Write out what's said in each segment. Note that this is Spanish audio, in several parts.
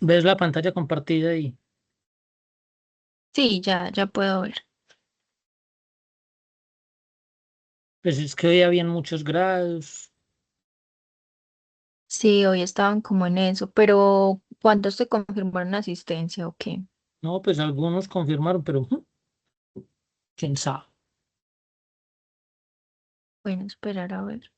¿Ves la pantalla compartida ahí? Sí, ya puedo ver. Pues es que hoy habían muchos grados. Sí, hoy estaban como en eso, pero ¿cuántos te confirmaron asistencia o qué? No, pues algunos confirmaron, pero quién sabe. Bueno, esperar a ver.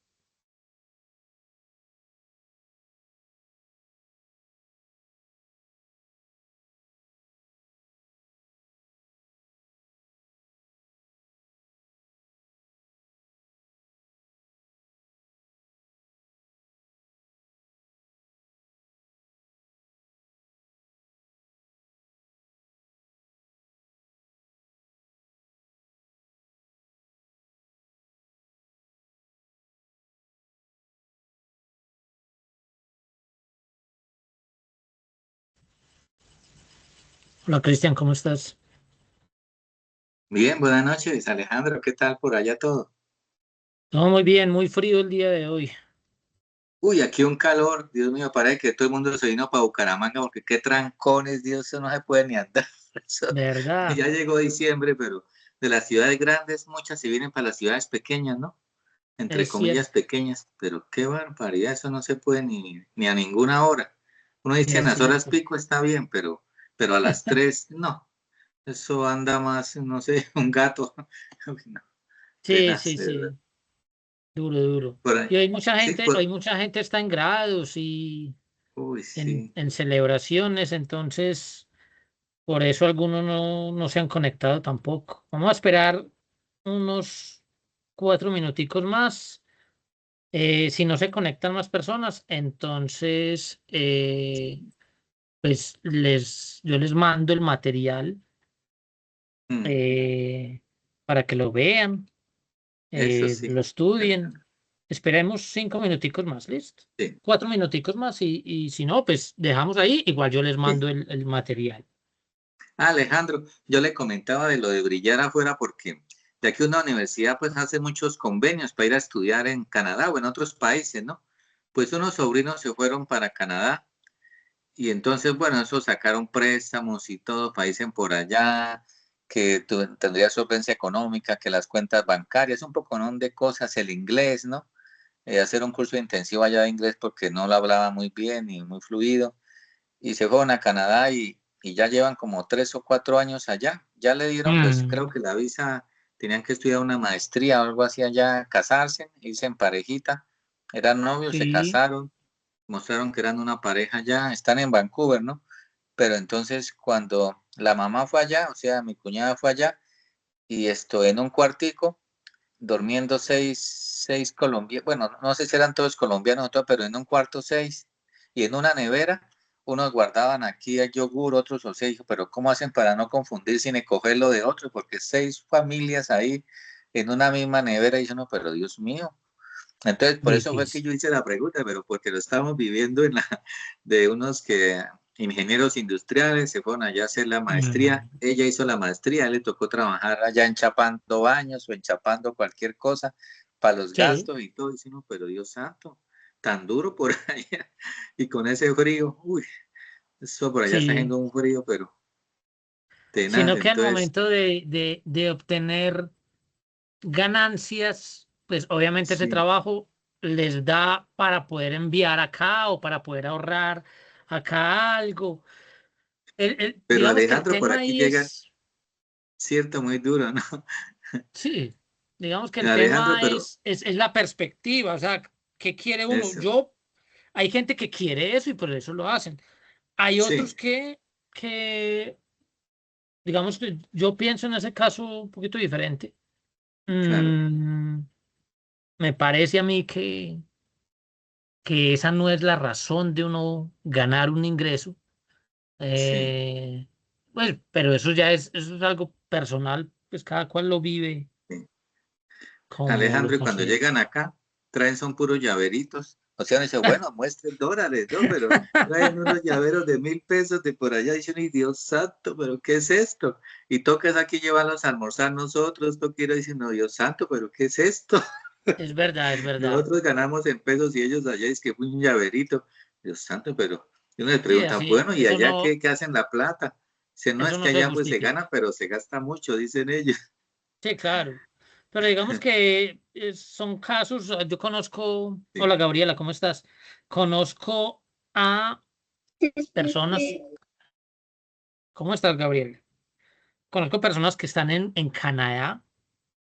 Hola Cristian, ¿cómo estás? Bien, buenas noches, Alejandro, ¿qué tal por allá todo? Todo muy bien, muy frío el día de hoy. Uy, aquí un calor, Dios mío, parece que todo el mundo se vino para Bucaramanga porque qué trancones, Dios, eso no se puede ni andar. Eso- ¿Verdad? ya llegó diciembre, pero de las ciudades grandes muchas se vienen para las ciudades pequeñas, ¿no? Entre Es comillas cierto, pequeñas, pero qué barbaridad, eso no se puede ni a ninguna hora. Uno dice en es las horas cierto. pico está bien, pero a las 3 no, eso anda más, no sé, un gato. Uy, no, Sí, tenaz, sí, de verdad. sí. Duro, duro. Por ahí, Y sí, hoy mucha gente está en grados y uy, en, sí. en celebraciones, entonces por eso algunos no se han conectado tampoco. Vamos a esperar unos 4 minuticos más. Si no se conectan más personas, entonces pues yo les mando el material Mm, eh, para que lo vean, eso sí. lo estudien. Esperemos 5 minuticos más, listo. Sí, 4 minuticos más y si no, pues dejamos ahí. Igual yo les sí. mando el material. Alejandro, yo le comentaba de lo de brillar afuera porque ya que una universidad pues hace muchos convenios para ir a estudiar en Canadá o en otros países, ¿no? Pues unos sobrinos se fueron para Canadá y entonces, bueno, eso sacaron préstamos y todo, países por allá, que tendría solvencia económica, que las cuentas bancarias, un poco ¿no? de cosas, el inglés, ¿no? Hacer un curso intensivo allá de inglés porque no lo hablaba muy bien y muy fluido. Y se fueron a Canadá y ya llevan como 3 o 4 años allá. Ya le dieron, pues creo Mm, que la visa, tenían que estudiar una maestría o algo así allá, casarse, irse en parejita. Eran novios, se sí. casaron, mostraron que eran una pareja ya, están en Vancouver, ¿no? Pero entonces cuando la mamá fue allá, o sea, mi cuñada fue allá, y esto en un cuartico, durmiendo seis colombianos, bueno, no sé si eran todos colombianos o todo, pero en un cuarto seis, y en una nevera, unos guardaban aquí el yogur, otros o seis, pero ¿cómo hacen para no confundirse ni cogerlo de otro? Porque 6 familias ahí en una misma nevera, y yo no, pero Dios mío. Entonces, por eso fue que Difícil. yo hice la pregunta, pero porque lo estamos viviendo en la, de unos que ingenieros industriales se fueron allá a hacer la maestría. Mm, Ella hizo la maestría, le tocó trabajar allá enchapando baños o enchapando cualquier cosa para los sí. gastos y todo. Y dice, no, pero Dios santo, tan duro por allá y con ese frío, uy, eso por allá está Sí. haciendo un frío, pero tenaz. Sino que al Entonces, momento de obtener ganancias, pues obviamente ese sí, trabajo les da para poder enviar acá o para poder ahorrar acá algo. pero Digamos que el Alejandro, por tema aquí ahí llega, es, cierto, muy duro, ¿no? sí, digamos que el Alejandro, tema pero es la perspectiva, o sea, ¿qué quiere uno? eso, Hay gente que quiere eso y por eso lo hacen. Hay otros sí. que digamos que yo pienso en ese caso un poquito diferente. Claro, Mm, Me parece a mí que esa no es la razón de uno ganar un ingreso. sí. Eh, pues, pero eso es algo personal, pues cada cual lo vive Sí. como lo Alejandro, y cuando considera. llegan acá, traen son puros llaveritos. O sea, uno dice, bueno, muestren dólares, ¿no? Pero traen unos llaveros de 1.000 pesos de por allá. Y dicen, ay, Dios santo, ¿pero qué es esto? Y toca aquí llevarlos a almorzar nosotros. Toca ir diciendo, Dios santo, ¿pero qué es esto? Es verdad, es verdad. Nosotros ganamos en pesos y ellos allá es que fue un llaverito. Dios santo, pero Y uno le Sí, pregunta, así, bueno, ¿y allá qué hacen la plata? Dice, no, eso es que no se allá pues se justifica. gana, pero se gasta mucho, dicen ellos. Sí, claro. Pero digamos que son casos, yo conozco, Sí, hola Gabriela, ¿cómo estás? Conozco a personas, ¿cómo estás, Gabriela? Conozco personas que están en Canadá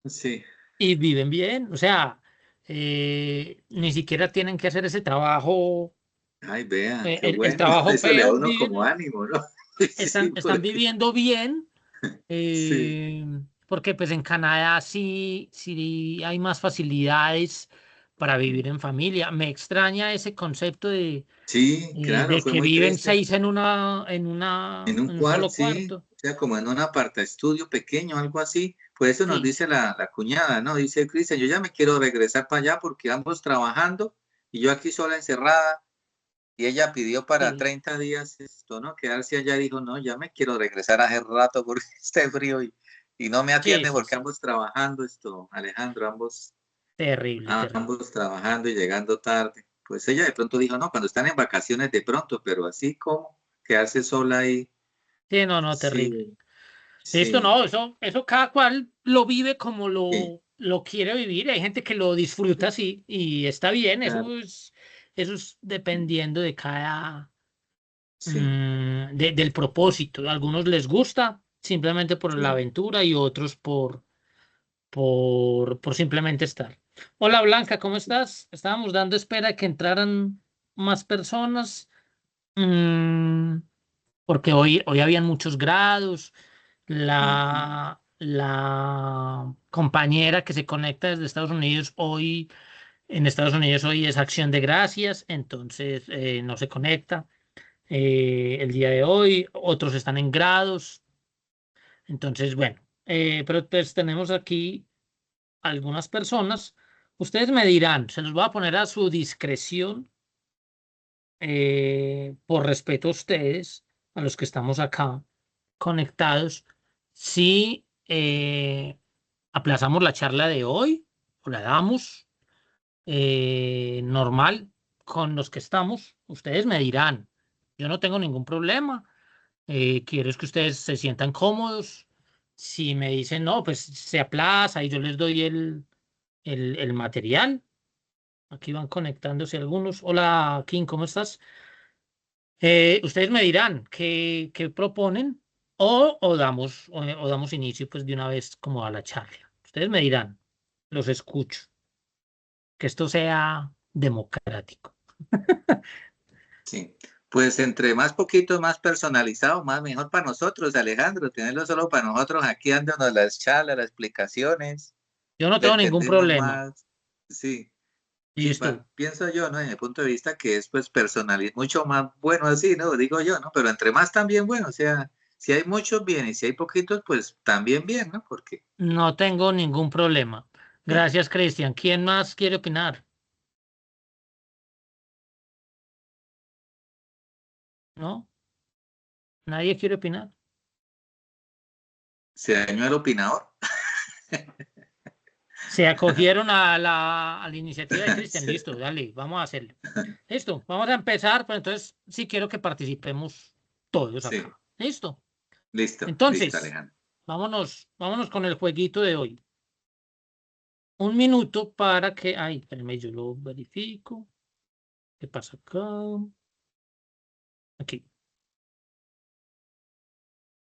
sí. y viven bien, o sea, ni siquiera tienen que hacer ese trabajo, Ay, vea, qué el bueno. trabajo Eso le da a feo, uno como viven, ánimo, ¿no? Sí, están porque viviendo bien. sí, eh, Porque pues en Canadá sí hay más facilidades para vivir en familia. Me extraña ese concepto sí, claro, de fue que muy viven triste. seis En un en un cuarto, solo sí, cuarto. o sea, como en un aparta estudio pequeño, algo así. Por eso nos Sí, dice la cuñada, ¿no? Dice Cristian, yo ya me quiero regresar para allá porque ambos trabajando y yo aquí sola encerrada. Y ella pidió para sí, 30 días esto, ¿no? Quedarse allá. Dijo, no, ya me quiero regresar hace rato porque está frío y no me sí, atiende sí, porque sí. ambos trabajando esto, Alejandro, Terrible, terrible. ambos trabajando y llegando tarde. Pues ella de pronto dijo, no, cuando están en vacaciones de pronto, pero así como quedarse sola ahí, Sí, no, no, terrible. sí, Listo, sí, no, eso cada cual lo vive como sí, lo quiere vivir. Hay gente que lo disfruta así y está bien. claro, Eso es dependiendo de cada, sí, del propósito. A algunos les gusta simplemente por la sí. aventura y otros por simplemente estar. Hola Blanca, ¿cómo estás? Estábamos dando espera de que entraran más personas, mm, porque hoy habían muchos grados. Ujú. La compañera que se conecta desde Estados Unidos hoy, en Estados Unidos hoy es Acción de Gracias, entonces no se conecta el día de hoy, otros están en grados, entonces bueno, pero pues tenemos aquí algunas personas, ustedes me dirán, se los voy a poner a su discreción por respeto a ustedes, a los que estamos acá conectados, si aplazamos la charla de hoy o la damos normal con los que estamos, ustedes me dirán, yo no tengo ningún problema. Quiero es que ustedes se sientan cómodos. Si me dicen no, pues se aplaza y yo les doy el material. Aquí van conectándose algunos. Hola, King, ¿cómo estás? Ustedes me dirán qué proponen o damos inicio pues de una vez como a la charla. Ustedes me dirán, los escucho, que esto sea democrático. Sí, pues entre más poquito, más personalizado, más mejor para nosotros, Alejandro, tenerlo solo para nosotros aquí dándonos las charlas, las explicaciones, Yo no para tengo ningún entendernos problema. más. Sí, y Listo. pienso yo, ¿no? En el punto de vista que es pues mucho más bueno así, ¿no? Digo yo, ¿no? Pero entre más también bueno, o sea, si hay muchos bien y si hay poquitos, pues también bien, ¿no? Porque, No tengo ningún problema. sí, Gracias, Cristian. ¿Quién más quiere opinar? ¿No? ¿Nadie quiere opinar? se dañó el opinador. Se acogieron a la iniciativa de Cristian. Sí, Listo, dale, vamos a hacerlo. Listo, vamos a empezar. Pues entonces sí quiero que participemos todos sí, acá. Listo. listo, listo, Entonces, Alejandro. vámonos con el jueguito de hoy. Un minuto para que. Ay, espérame, yo lo verifico. ¿Qué pasa acá? Aquí.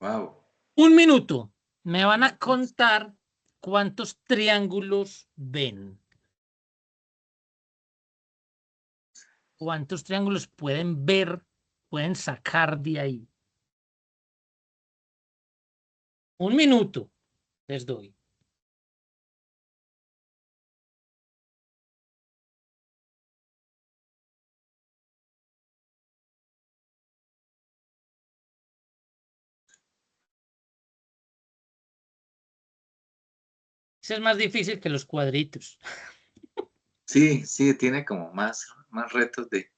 Wow. Un minuto. Me van a contar cuántos triángulos ven. ¿Cuántos triángulos pueden ver? Pueden sacar de ahí. Un minuto les doy. Ese es más difícil que los cuadritos. Sí, sí, tiene como más retos de...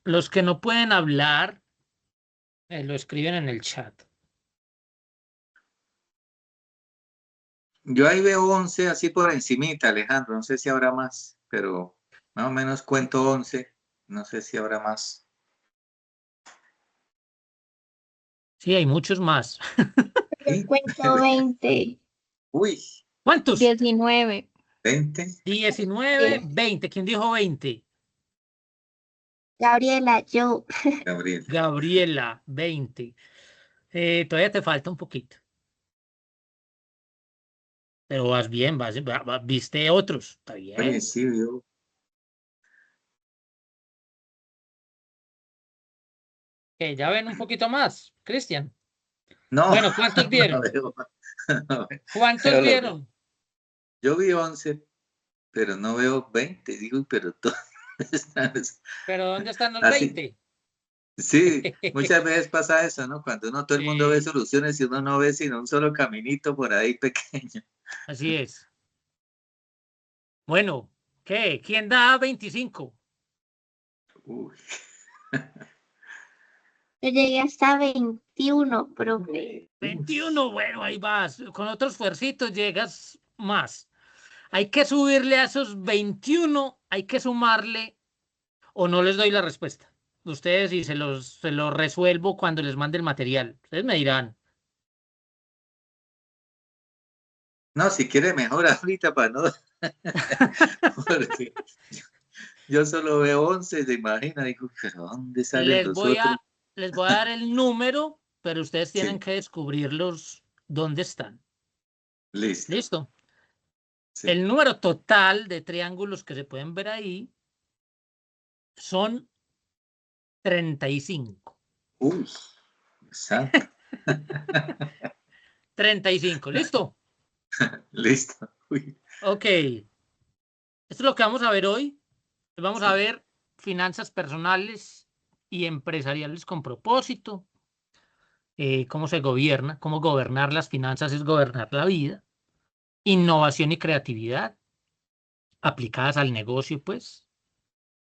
Los que no pueden hablar, lo escriben en el chat. Yo ahí veo 11 así por encimita, Alejandro. No sé si habrá más, pero más o menos cuento 11. No sé si habrá más. Sí, hay muchos más. Yo ¿Sí? cuento 20, Uy, ¿Cuántos? 19. 20. 19, 10. 20. ¿Quién dijo 20? Gabriela, yo. Gabriel. Gabriela, 20. Todavía te falta un poquito, pero vas bien, viste otros, está Oye, bien. sí, yo. Ya ven un poquito más, Cristian. No, Bueno, ¿cuántos no vieron? veo. No ¿Cuántos veo los 20. vieron? Yo vi 11, pero no veo 20. Digo, pero todos están ¿Pero dónde están los así. 20? Sí, muchas veces pasa eso, ¿no? Cuando uno, todo el mundo ve Sí, soluciones y uno no ve sino un solo caminito por ahí pequeño. así es. Bueno, ¿qué? ¿Quién da 25? Uy, Yo llegué hasta 21, profe. 21, bueno, ahí vas. Con otros fuercitos llegas más. Hay que subirle a esos 21, hay que sumarle, o no les doy la respuesta. Ustedes y se los resuelvo cuando les mande el material. Ustedes me dirán. no, si quiere mejor ahorita para no, porque yo solo veo 11, se imagina, digo, pero ¿dónde salen Les los voy otros? a, les voy a dar el número, pero ustedes tienen Sí, que descubrirlos dónde están. listo, ¿Listo? sí. El número total de triángulos que se pueden ver ahí son 35. Uy, santo, 35. ¿Listo? listo. Uy, Ok. Esto es lo que vamos a ver hoy. Vamos a sí, ver finanzas personales y empresariales con propósito, cómo se gobierna, cómo gobernar las finanzas es gobernar la vida, innovación y creatividad aplicadas al negocio, pues.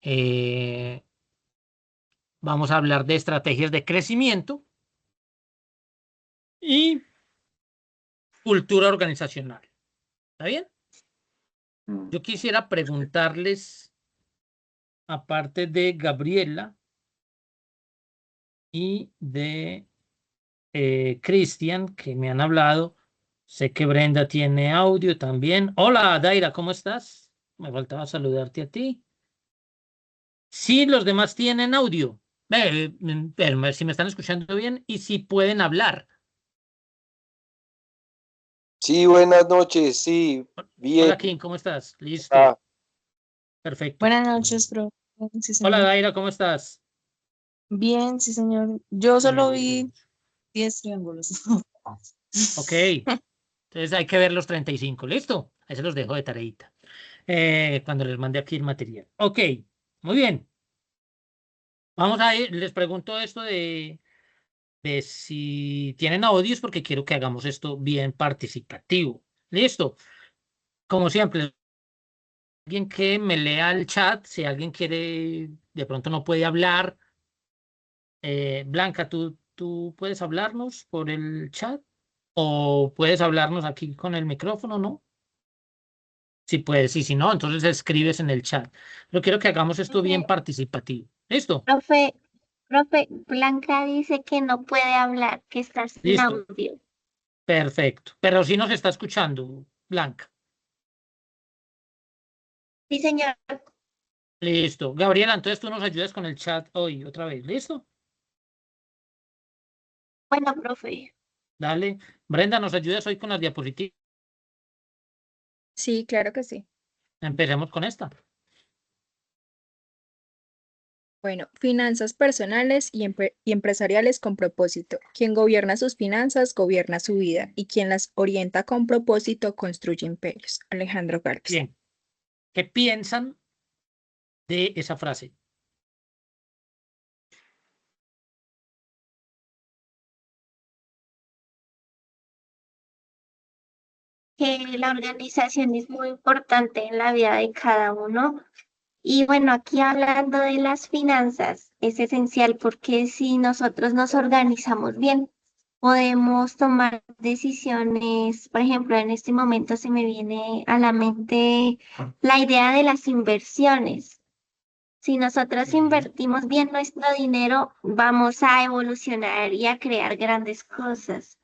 Eh, Vamos a hablar de estrategias de crecimiento y cultura organizacional. ¿Está bien? mm, Yo quisiera preguntarles, aparte de Gabriela y de Cristian, que me han hablado, sé que Brenda tiene audio también. Hola, Daira, ¿cómo estás? Me faltaba saludarte a ti. Sí, los demás tienen audio. Pero si me están escuchando bien y si pueden hablar. Sí, buenas noches, sí, bien. Hola, Kim, ¿cómo estás? Listo, Ah, perfecto. Buenas noches, profe. Sí, Hola, señor. Daira, ¿cómo estás? Bien, sí, señor. Yo Me solo alegro vi mucho. 10 triángulos. Ok, entonces hay que ver los 35. ¿Listo? Ahí se los dejo de tareita. Cuando les mande aquí el material. Ok, muy bien. Vamos a ir, les pregunto esto de si tienen audios porque quiero que hagamos esto bien participativo. ¿Listo? Como siempre, alguien que me lea el chat, si alguien quiere, de pronto no puede hablar. Blanca, ¿tú puedes hablarnos por el chat? ¿O puedes hablarnos aquí con el micrófono, no? Si puedes, y si no, entonces escribes en el chat. Pero quiero que hagamos esto bien Profe, participativo. ¿Listo? profe, profe, Blanca dice que no puede hablar, que está sin Listo. audio. Perfecto. Pero sí nos está escuchando, Blanca. Sí, señor. Listo. Gabriela, entonces tú nos ayudas con el chat hoy otra vez. ¿Listo? Bueno, profe. Dale. Brenda, ¿nos ayudas hoy con las diapositivas? Sí, claro que sí. Empecemos con esta. Bueno, finanzas personales y empresariales con propósito. Quien gobierna sus finanzas, gobierna su vida, y quien las orienta con propósito, construye imperios. Alejandro Gálvez. Bien. ¿Qué piensan de esa frase? Que la organización es muy importante en la vida de cada uno. Y bueno, aquí hablando de las finanzas, es esencial porque si nosotros nos organizamos bien, podemos tomar decisiones. Por ejemplo, en este momento se me viene a la mente la idea de las inversiones. Si nosotros invertimos bien nuestro dinero, vamos a evolucionar y a crear grandes cosas.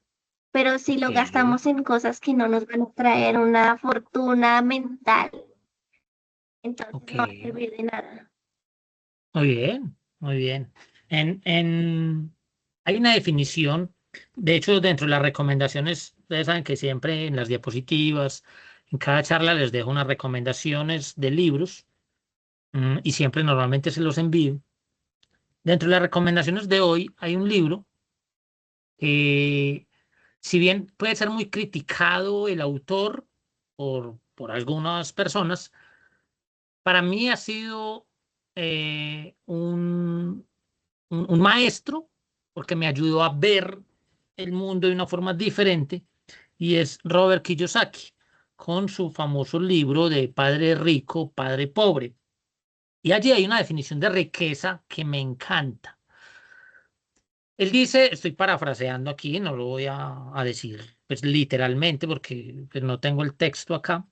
Pero si lo Ok, gastamos en cosas que no nos van a traer una fortuna mental, entonces ok. no va a servir de nada. Muy bien, muy bien. Hay una definición, de hecho, dentro de las recomendaciones, ustedes saben que siempre en las diapositivas, en cada charla les dejo unas recomendaciones de libros y siempre normalmente se los envío. Dentro de las recomendaciones de hoy hay un libro que, si bien puede ser muy criticado el autor por algunas personas, para mí ha sido un maestro porque me ayudó a ver el mundo de una forma diferente y es Robert Kiyosaki con su famoso libro de Padre Rico, Padre Pobre. Y allí hay una definición de riqueza que me encanta. Él dice, estoy parafraseando aquí, no lo voy a decir pues, literalmente porque pues, no tengo el texto acá,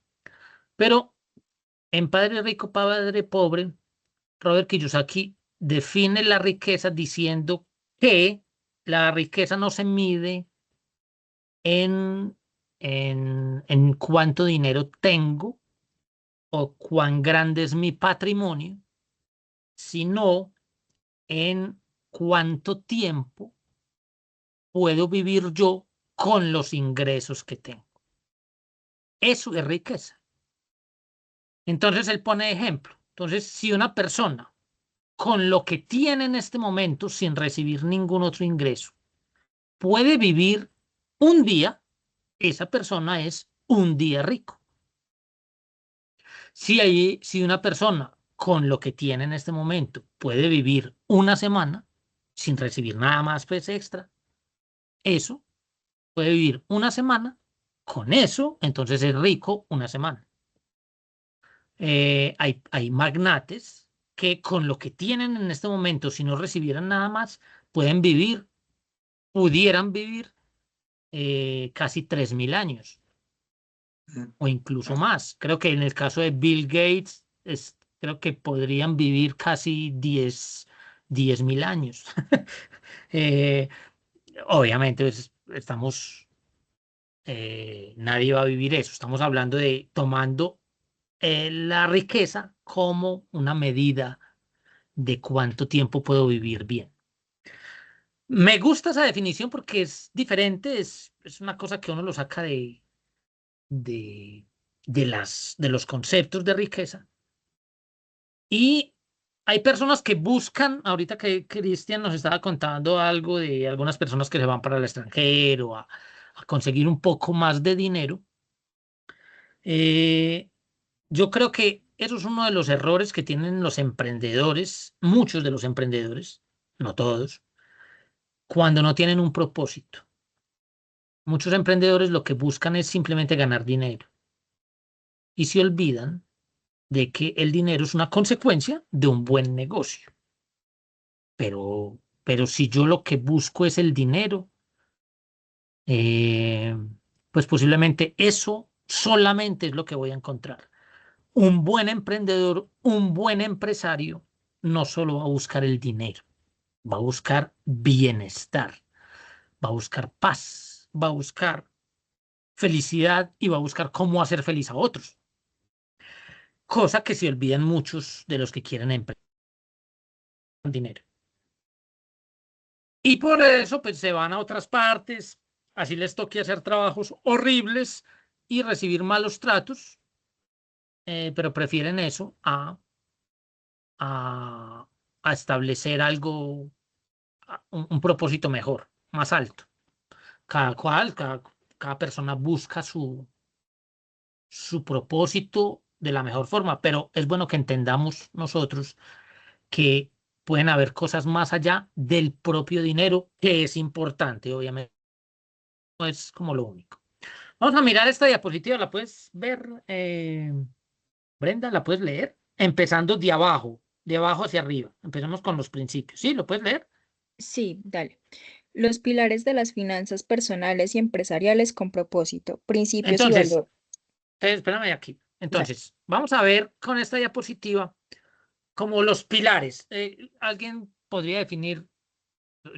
pero en Padre Rico, Padre Pobre, Robert Kiyosaki define la riqueza diciendo que la riqueza no se mide en cuánto dinero tengo o cuán grande es mi patrimonio, sino en cuánto tiempo puedo vivir yo con los ingresos que tengo. Eso es riqueza. Entonces él pone ejemplo. Entonces, si una persona con lo que tiene en este momento, sin recibir ningún otro ingreso, puede vivir un día, esa persona es un día rico. Si una persona con lo que tiene en este momento puede vivir una semana sin recibir nada más pues extra, eso puede vivir una semana, con eso entonces es rico una semana. Hay magnates que con lo que tienen en este momento, si no recibieran nada más, pudieran vivir casi 3.000 años o incluso más. Creo que en el caso de Bill Gates, creo que podrían vivir casi 10.000 años. Eh, obviamente, pues, nadie va a vivir eso. Estamos hablando de tomando la riqueza como una medida de cuánto tiempo puedo vivir bien. Me gusta esa definición porque es diferente, es una cosa que uno lo saca de, de los conceptos de riqueza. Y hay personas que buscan, ahorita que Cristian nos estaba contando algo de algunas personas que se van para el extranjero a conseguir un poco más de dinero. Yo creo que eso es uno de los errores que tienen los emprendedores, muchos de los emprendedores, no todos, cuando no tienen un propósito. Muchos emprendedores lo que buscan es simplemente ganar dinero y se olvidan de que el dinero es una consecuencia de un buen negocio. Pero si yo lo que busco es el dinero, eh, pues posiblemente eso solamente es lo que voy a encontrar. Un buen emprendedor, un buen empresario, no solo va a buscar el dinero, va a buscar bienestar, va a buscar paz, va a buscar felicidad y va a buscar cómo hacer feliz a otros. Cosa que se olvidan muchos de los que quieren emprender con dinero. Y por eso pues se van a otras partes, así les toque hacer trabajos horribles y recibir malos tratos, pero prefieren eso a, a establecer algo, un propósito mejor, más alto. Cada persona busca su propósito de la mejor forma, pero es bueno que entendamos nosotros que pueden haber cosas más allá del propio dinero, que es importante, obviamente, no es como lo único. Vamos a mirar esta diapositiva, ¿la puedes ver, Brenda? ¿La puedes leer? Empezando de abajo hacia arriba. Empezamos con los principios. ¿Sí? ¿Lo puedes leer? Sí, dale. Los pilares de las finanzas personales y empresariales con propósito, principios y Entonces, valores. espérame aquí. Entonces, vamos a ver con esta diapositiva como los pilares. ¿Alguien podría definir?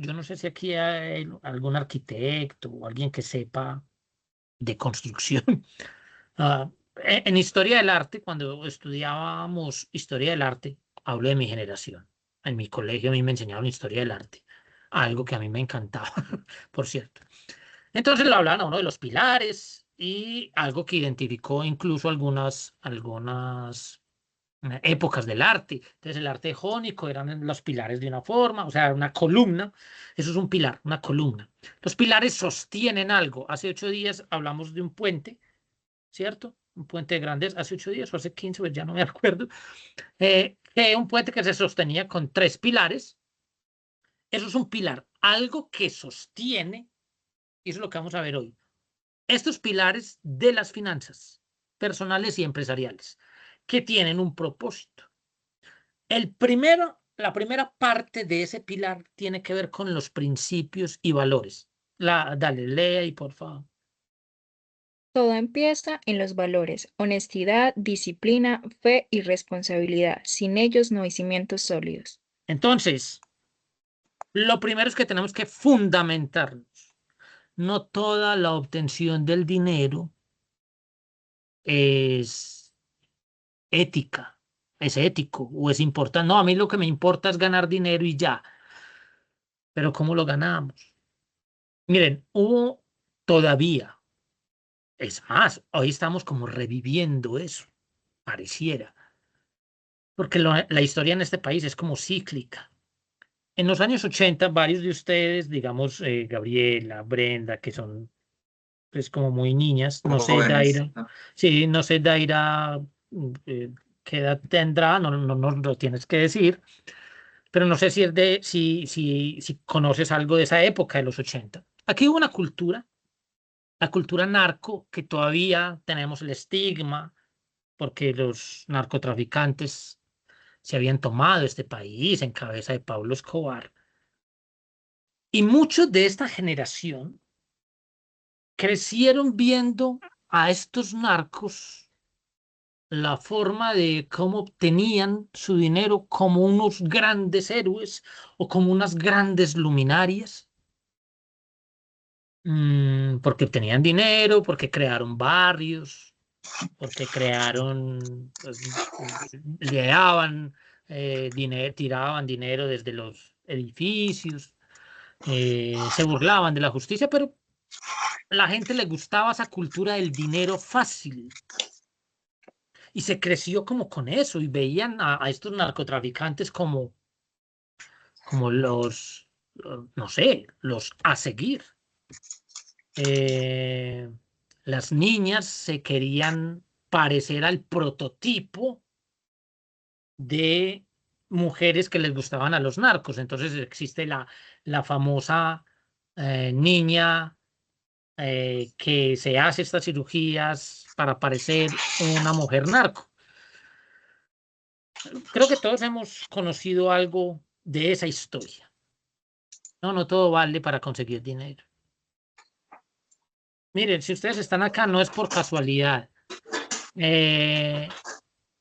Yo no sé si aquí hay algún arquitecto o alguien que sepa de construcción. En historia del arte, cuando estudiábamos historia del arte, hablo de mi generación. En mi colegio a mí me enseñaron historia del arte, algo que a mí me encantaba, por cierto. Entonces lo hablaban a uno de los pilares y algo que identificó incluso algunas épocas del arte. Entonces el arte jónico eran los pilares de una forma, o sea, una columna. Eso es un pilar, una columna. Los pilares sostienen algo. Hace 8 días hablamos de un puente, ¿cierto? Un puente de Grandes, hace 8 días o hace 15, pues ya no me acuerdo. Un puente que se sostenía con 3 pilares. Eso es un pilar, algo que sostiene, y eso es lo que vamos a ver hoy. Estos pilares de las finanzas personales y empresariales, que tienen un propósito. La primera parte de ese pilar tiene que ver con los principios y valores. Dale, lee ahí, por favor. Todo empieza en los valores, honestidad, disciplina, fe y responsabilidad. Sin ellos no hay cimientos sólidos. Entonces, lo primero es que tenemos que fundamentarnos. No toda la obtención del dinero es ética, es ético o es importante. No, a mí lo que me importa es ganar dinero y ya. Pero ¿cómo lo ganamos? Miren, todavía, es más, hoy estamos como reviviendo eso, pareciera, porque la historia en este país es como cíclica. En los años 80, varios de ustedes, digamos, Gabriela, Brenda, que son pues como muy niñas, no sé, Jóvenes, Daira, ¿no? sí, no sé, Daira, qué edad tendrá, no lo tienes que decir, pero no sé si conoces algo de esa época de los 80. Aquí hubo una cultura, la cultura narco, que todavía tenemos el estigma, porque los narcotraficantes se habían tomado este país en cabeza de Pablo Escobar. Y muchos de esta generación crecieron viendo a estos narcos la forma de cómo obtenían su dinero como unos grandes héroes o como unas grandes luminarias, porque obtenían dinero, porque crearon barrios, porque crearon, le daban dinero, tiraban dinero desde los edificios, se burlaban de la justicia, pero la gente le gustaba esa cultura del dinero fácil. Y se creció como con eso y veían a estos narcotraficantes como los, no sé, los a seguir. Las niñas se querían parecer al prototipo de mujeres que les gustaban a los narcos. Entonces existe la famosa niña que se hace estas cirugías para parecer una mujer narco. Creo que todos hemos conocido algo de esa historia. No todo vale para conseguir dinero. Miren, si ustedes están acá no es por casualidad.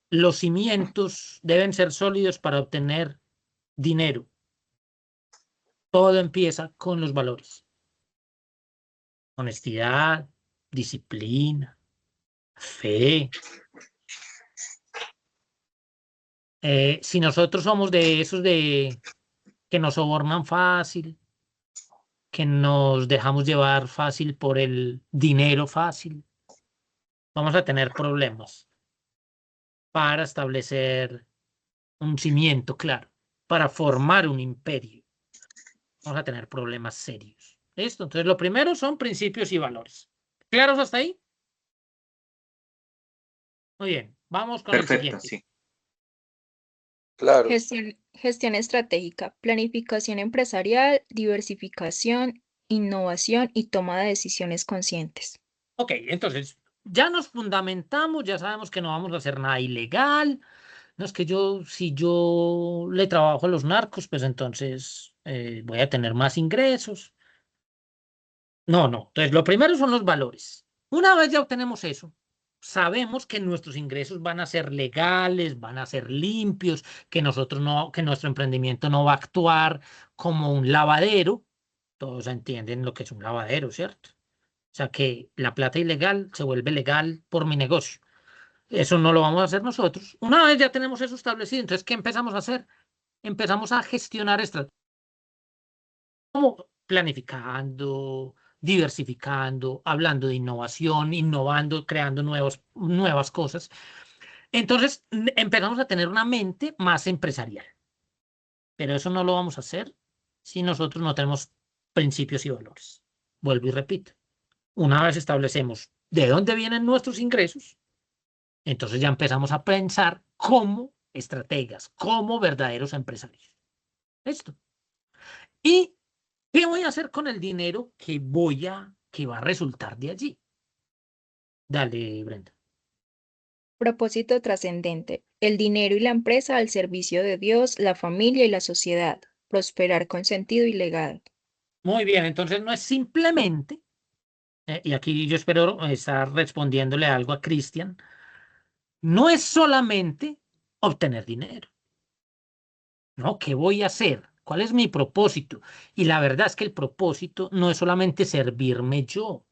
Los cimientos deben ser sólidos para obtener dinero. Todo empieza con los valores. Honestidad, disciplina, fe. Si nosotros somos de esos que nos sobornan fácil, que nos dejamos llevar fácil por el dinero fácil, vamos a tener problemas para establecer un cimiento claro, para formar un imperio. Vamos a tener problemas serios. ¿Listo? Entonces, lo primero son principios y valores. ¿Claros hasta ahí? Muy bien, vamos con el Perfecto, siguiente. sí. Claro. Gestión estratégica, planificación empresarial, diversificación, innovación y toma de decisiones conscientes. Ok, entonces, ya nos fundamentamos, ya sabemos que no vamos a hacer nada ilegal. No es que si yo le trabajo a los narcos, pues entonces voy a tener más ingresos. No, no. Entonces, lo primero son los valores. Una vez ya obtenemos eso, sabemos que nuestros ingresos van a ser legales, van a ser limpios, que nosotros no, que nuestro emprendimiento no va a actuar como un lavadero. Todos entienden lo que es un lavadero, ¿cierto? O sea, que la plata ilegal se vuelve legal por mi negocio. Eso no lo vamos a hacer nosotros. Una vez ya tenemos eso establecido, entonces, ¿qué empezamos a hacer? Empezamos a gestionar estrategias, como planificando, diversificando, hablando de innovación, innovando, creando nuevas cosas. Entonces, empezamos a tener una mente más empresarial. Pero eso no lo vamos a hacer si nosotros no tenemos principios y valores. Vuelvo y repito. Una vez establecemos de dónde vienen nuestros ingresos, entonces ya empezamos a pensar como estrategas, como verdaderos empresarios. Esto. ¿Y qué voy a hacer con el dinero que va a resultar de allí? Dale, Brenda. Propósito trascendente. El dinero y la empresa al servicio de Dios, la familia y la sociedad. Prosperar con sentido y legado. Muy bien, entonces no es simplemente, y aquí yo espero estar respondiéndole algo a Cristian, no es solamente obtener dinero. ¿No? ¿Qué voy a hacer? ¿Cuál es mi propósito? Y la verdad es que el propósito no es solamente servirme yo.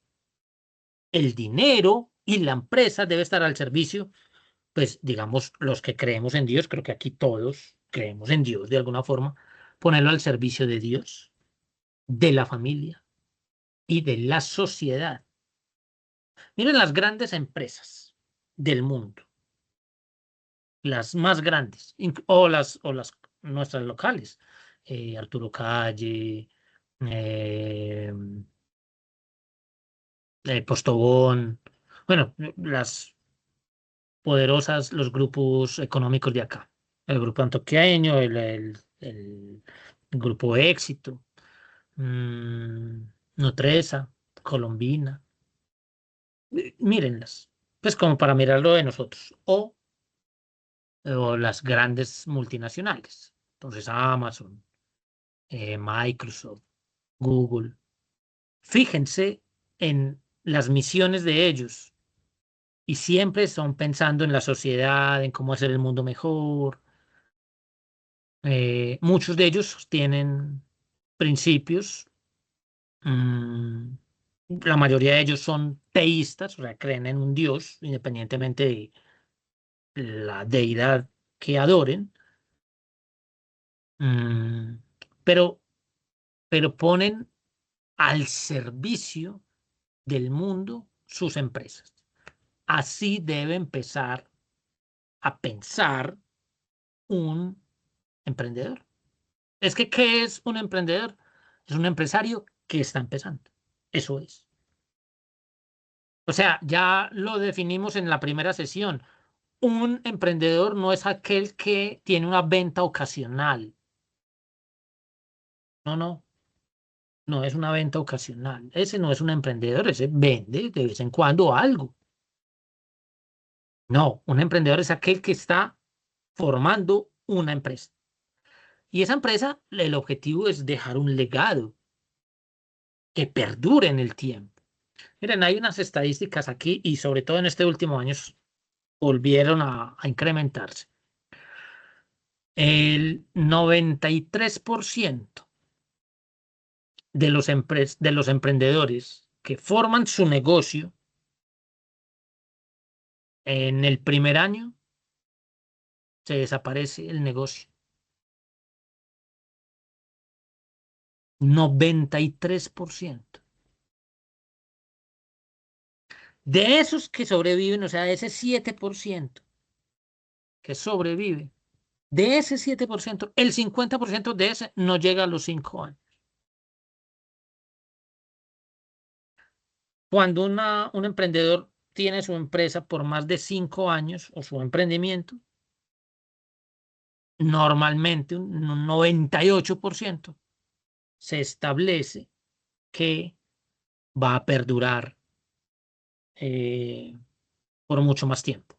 El dinero y la empresa debe estar al servicio, pues digamos, los que creemos en Dios, creo que aquí todos creemos en Dios de alguna forma, ponerlo al servicio de Dios, de la familia y de la sociedad. Miren las grandes empresas del mundo, las más grandes, o las nuestras locales, Arturo Calle, eh, Postobón, bueno, las poderosas, los grupos económicos de acá, el grupo antioqueño, el grupo Éxito, mm, Nutresa, Colombina, mírenlas, pues como para mirarlo de nosotros, o las grandes multinacionales, entonces Amazon, Microsoft, Google, fíjense en las misiones de ellos y siempre están pensando en la sociedad, en cómo hacer el mundo mejor. Muchos de ellos tienen principios. mm, la mayoría de ellos son teístas, o sea, creen en un Dios, independientemente de la deidad que adoren. mm, pero, pero ponen al servicio del mundo sus empresas. Así debe empezar a pensar un emprendedor. Es que, ¿qué es un emprendedor? Es un empresario que está empezando. Eso es. O sea, ya lo definimos en la primera sesión. Un emprendedor no es aquel que tiene una venta ocasional. No, no, no es una venta ocasional. Ese no es un emprendedor, ese vende de vez en cuando algo. No, un emprendedor es aquel que está formando una empresa. Y esa empresa, el objetivo es dejar un legado que perdure en el tiempo. Miren, hay unas estadísticas aquí y sobre todo en este último año volvieron a incrementarse. El 93% de los emprendedores que forman su negocio en el primer año se desaparece el negocio. 93%. De esos que sobreviven, o sea, de ese 7% que sobrevive, de ese 7%, el 50% de ese no llega a los 5 años. Cuando un emprendedor tiene su empresa por más de 5 años o su emprendimiento, normalmente un 98% se establece que va a perdurar por mucho más tiempo.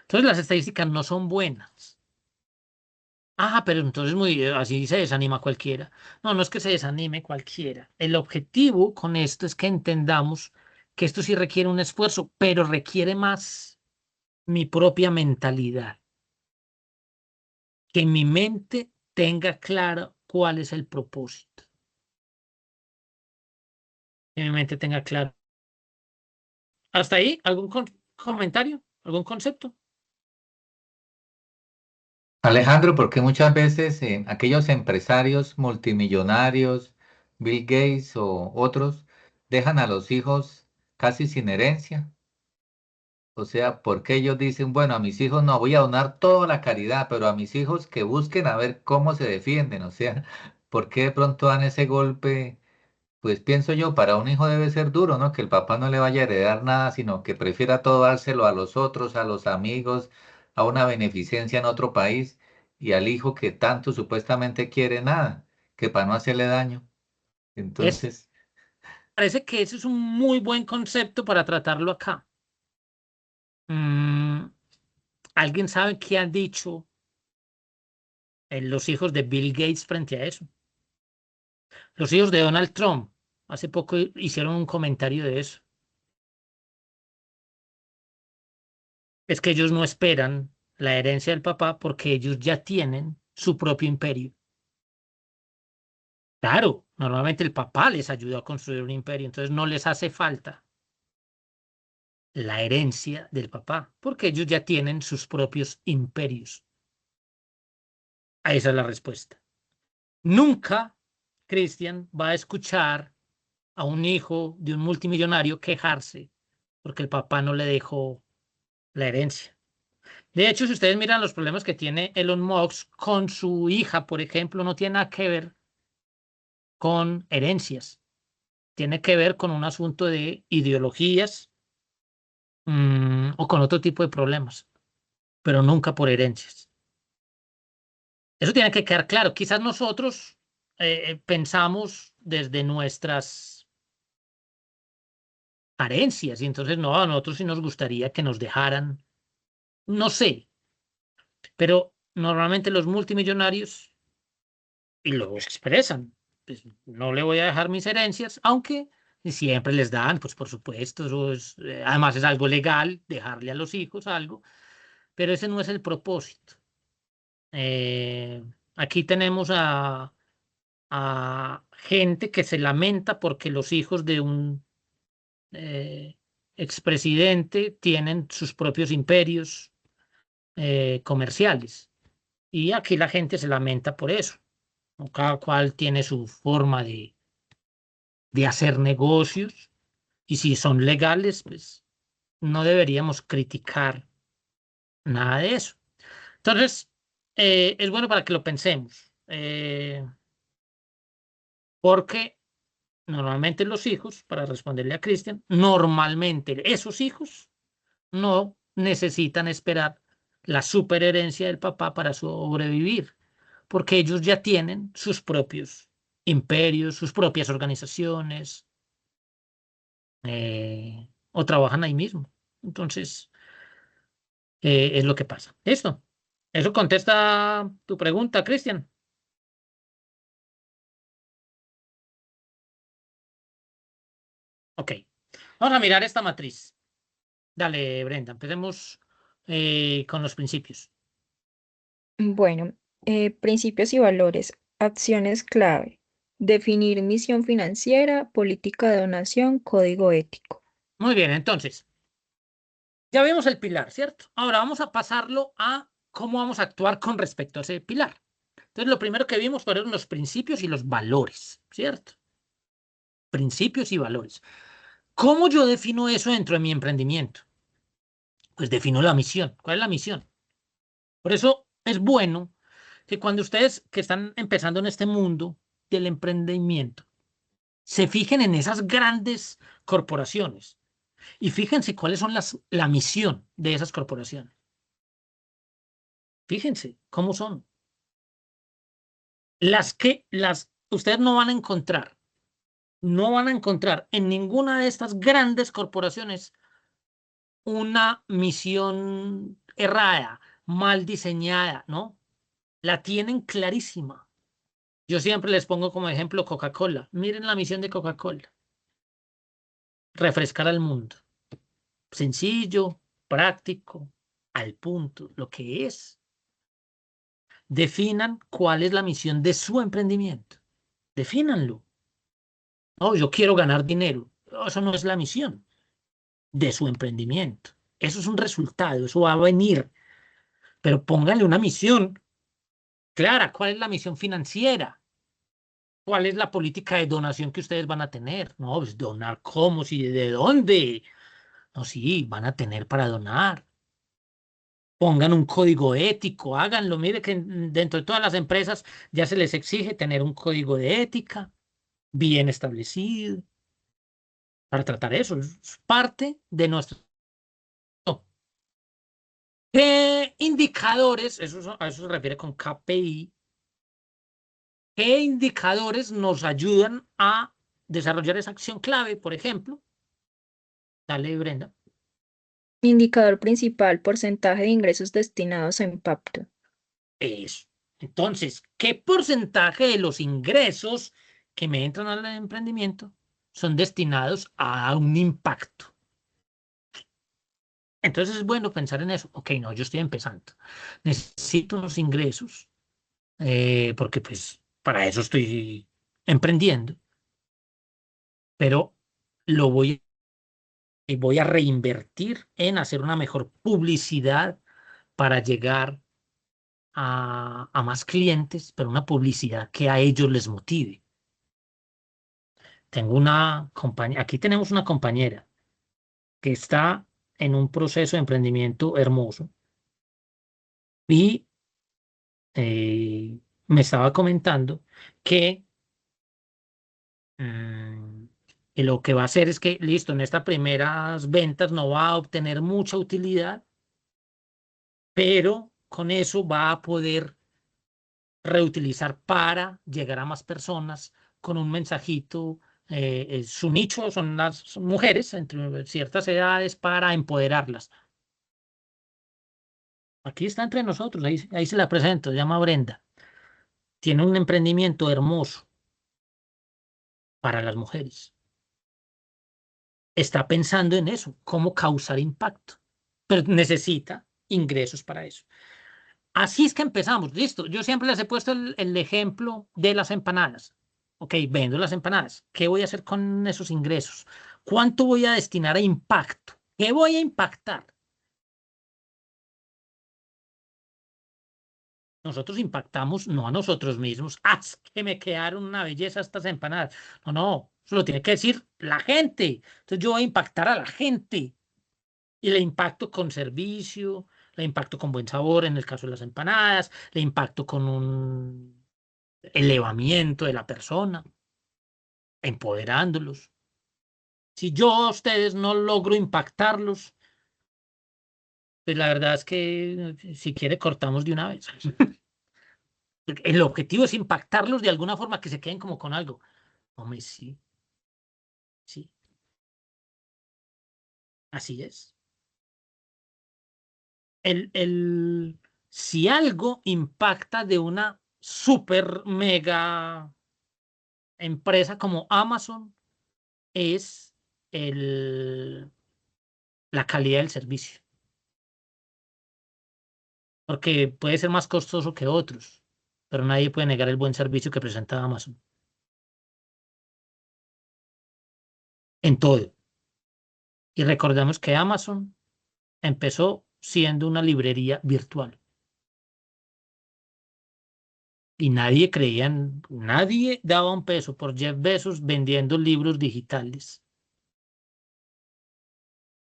Entonces las estadísticas no son buenas. Ah, pero entonces así se desanima cualquiera. No, no es que se desanime cualquiera. El objetivo con esto es que entendamos que esto sí requiere un esfuerzo, pero requiere más mi propia mentalidad. Que mi mente tenga claro cuál es el propósito. Que mi mente tenga claro. ¿Hasta ahí? ¿Algún comentario? ¿Algún concepto? Alejandro, porque muchas veces aquellos empresarios multimillonarios, Bill Gates o otros, dejan a los hijos casi sin herencia. O sea, porque ellos dicen, bueno, a mis hijos no voy a donar toda la caridad, pero a mis hijos que busquen a ver cómo se defienden. O sea, ¿por qué de pronto dan ese golpe? Pues pienso yo, para un hijo debe ser duro, ¿no? Que el papá no le vaya a heredar nada, sino que prefiera todo dárselo a los otros, a los amigos, a una beneficencia en otro país, y al hijo que tanto supuestamente quiere nada, que para no hacerle daño. Es, Entonces, parece que ese es un muy buen concepto para tratarlo acá. ¿Alguien sabe qué han dicho los hijos de Bill Gates frente a eso? Los hijos de Donald Trump hace poco hicieron un comentario de eso. Es que ellos no esperan la herencia del papá porque ellos ya tienen su propio imperio. Claro, normalmente el papá les ayudó a construir un imperio, entonces no les hace falta la herencia del papá porque ellos ya tienen sus propios imperios. Esa es la respuesta. Nunca Christian va a escuchar a un hijo de un multimillonario quejarse porque el papá no le dejó la herencia. De hecho, si ustedes miran los problemas que tiene Elon Musk con su hija, por ejemplo, no tiene nada que ver con herencias. Tiene que ver con un asunto de ideologías o con otro tipo de problemas, pero nunca por herencias. Eso tiene que quedar claro. Quizás nosotros pensamos desde nuestras carencias y entonces no, a nosotros sí nos gustaría que nos dejaran, no sé, pero normalmente los multimillonarios y lo expresan. Pues, no le voy a dejar mis herencias, aunque siempre les dan, pues por supuesto, además es algo legal dejarle a los hijos algo, pero ese no es el propósito. Eh, Aquí tenemos a gente que se lamenta porque los hijos de un expresidente tienen sus propios imperios comerciales. Y aquí la gente se lamenta por eso. Cada cual tiene su forma de hacer negocios y si son legales, pues no deberíamos criticar nada de eso. Entonces, es bueno para que lo pensemos, porque normalmente los hijos, para responderle a Cristian, normalmente esos hijos no necesitan esperar la superherencia del papá para sobrevivir, porque ellos ya tienen sus propios imperios, sus propias organizaciones, o trabajan ahí mismo. Entonces, es lo que pasa. ¿Listo? Eso contesta tu pregunta, Cristian. Ok. Vamos a mirar esta matriz. Dale, Brenda, empecemos con los principios. Bueno, principios y valores, acciones clave, definir misión financiera, política de donación, código ético. Muy bien, entonces, ya vimos el pilar, ¿cierto? Ahora vamos a pasarlo a cómo vamos a actuar con respecto a ese pilar. Entonces, lo primero que vimos fueron los principios y los valores, ¿cierto? Principios y valores. ¿Cómo yo defino eso dentro de mi emprendimiento? Pues defino la misión. ¿Cuál es la misión? Por eso es bueno que cuando ustedes que están empezando en este mundo del emprendimiento, se fijen en esas grandes corporaciones y fíjense cuáles son la misión de esas corporaciones. Fíjense cómo son. Ustedes no van a encontrar en ninguna de estas grandes corporaciones una misión errada, mal diseñada, ¿no? La tienen clarísima. Yo siempre les pongo como ejemplo Coca-Cola. Miren la misión de Coca-Cola. Refrescar al mundo. Sencillo, práctico, al punto, lo que es. Definan cuál es la misión de su emprendimiento. Defínanlo. No, yo quiero ganar dinero. Eso no es la misión de su emprendimiento. Eso es un resultado, eso va a venir. Pero pónganle una misión clara. ¿Cuál es la misión financiera? ¿Cuál es la política de donación que ustedes van a tener? No, pues donar cómo, si de dónde. No, sí, van a tener para donar. Pongan un código ético, háganlo. Mire que dentro de todas las empresas ya se les exige tener un código de ética bien establecido para tratar eso. Es parte de nuestro. ¿Qué indicadores, a eso se refiere con KPI, qué indicadores nos ayudan a desarrollar esa acción clave? Por ejemplo, dale, Brenda. Indicador principal, porcentaje de ingresos destinados a impacto. Eso. Entonces, ¿qué porcentaje de los ingresos que me entran al emprendimiento son destinados a un impacto? Entonces es bueno pensar en eso. Ok, no, yo estoy empezando. Necesito unos ingresos porque pues para eso estoy emprendiendo, pero lo voy a reinvertir en hacer una mejor publicidad para llegar a más clientes, pero una publicidad que a ellos les motive. Tengo una compañía, aquí tenemos una compañera que está en un proceso de emprendimiento hermoso y me estaba comentando que mm, que lo que va a hacer es que, listo, en estas primeras ventas no va a obtener mucha utilidad, pero con eso va a poder reutilizar para llegar a más personas con un mensajito. Su nicho son mujeres entre ciertas edades para empoderarlas. Aquí está entre nosotros, ahí se la presento, se llama Brenda. Tiene un emprendimiento hermoso para las mujeres. Está pensando en eso, cómo causar impacto, pero necesita ingresos para eso. Así es que empezamos, listo. Yo siempre les he puesto el ejemplo de las empanadas. Ok, vendo las empanadas. ¿Qué voy a hacer con esos ingresos? ¿Cuánto voy a destinar a impacto? ¿Qué voy a impactar? Nosotros impactamos no a nosotros mismos. ¡Ah, es que me quedaron una belleza estas empanadas! No, no, eso lo tiene que decir la gente. Entonces yo voy a impactar a la gente y le impacto con servicio, le impacto con buen sabor en el caso de las empanadas, le impacto con un elevamiento de la persona, empoderándolos. Si yo a ustedes no logro impactarlos, pues la verdad es que si quiere cortamos de una vez. El objetivo es impactarlos de alguna forma que se queden como con algo. Hombre, sí, sí, así es. Si algo impacta de una super mega empresa como Amazon, es la calidad del servicio. Porque puede ser más costoso que otros, pero nadie puede negar el buen servicio que presenta Amazon. En todo. Y recordemos que Amazon empezó siendo una librería virtual. Y nadie creía, nadie daba un peso por Jeff Bezos vendiendo libros digitales.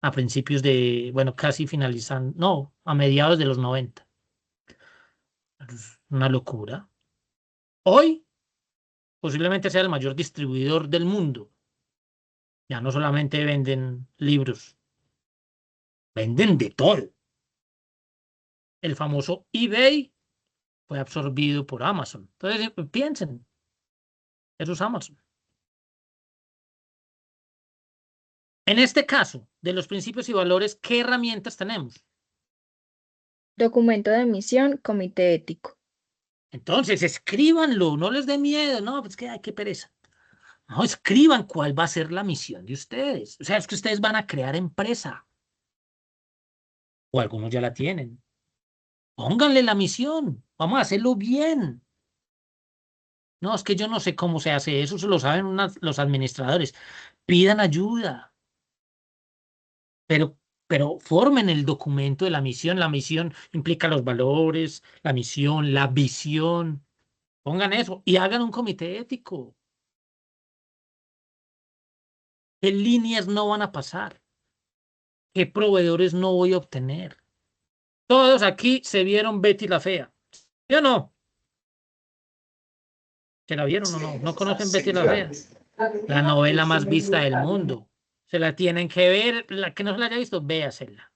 A principios de, bueno, casi finalizando, no, a mediados de los 90. Es una locura. Hoy posiblemente sea el mayor distribuidor del mundo. Ya no solamente venden libros, venden de todo. El famoso eBay fue absorbido por Amazon. Entonces, piensen, eso es Amazon. En este caso, de los principios y valores, ¿qué herramientas tenemos? Documento de misión, comité ético. Entonces, escríbanlo, no les dé miedo, no, pues que, ay, qué pereza. No, escriban cuál va a ser la misión de ustedes. O sea, es que ustedes van a crear empresa, o algunos ya la tienen. Pónganle la misión, vamos a hacerlo bien. No, es que yo no sé cómo se hace eso, se lo saben los administradores. Pidan ayuda, pero, pero formen el documento de la misión. La misión implica los valores, la misión, la visión. Pongan eso y hagan un comité ético. ¿Qué líneas no van a pasar? ¿Qué proveedores no voy a obtener? Todos aquí se vieron Betty la Fea. ¿Sí o no? ¿Se la vieron o no? ¿No conocen Betty la Fea? La novela más vista del mundo. Se la tienen que ver. La que no se la haya visto, véasela.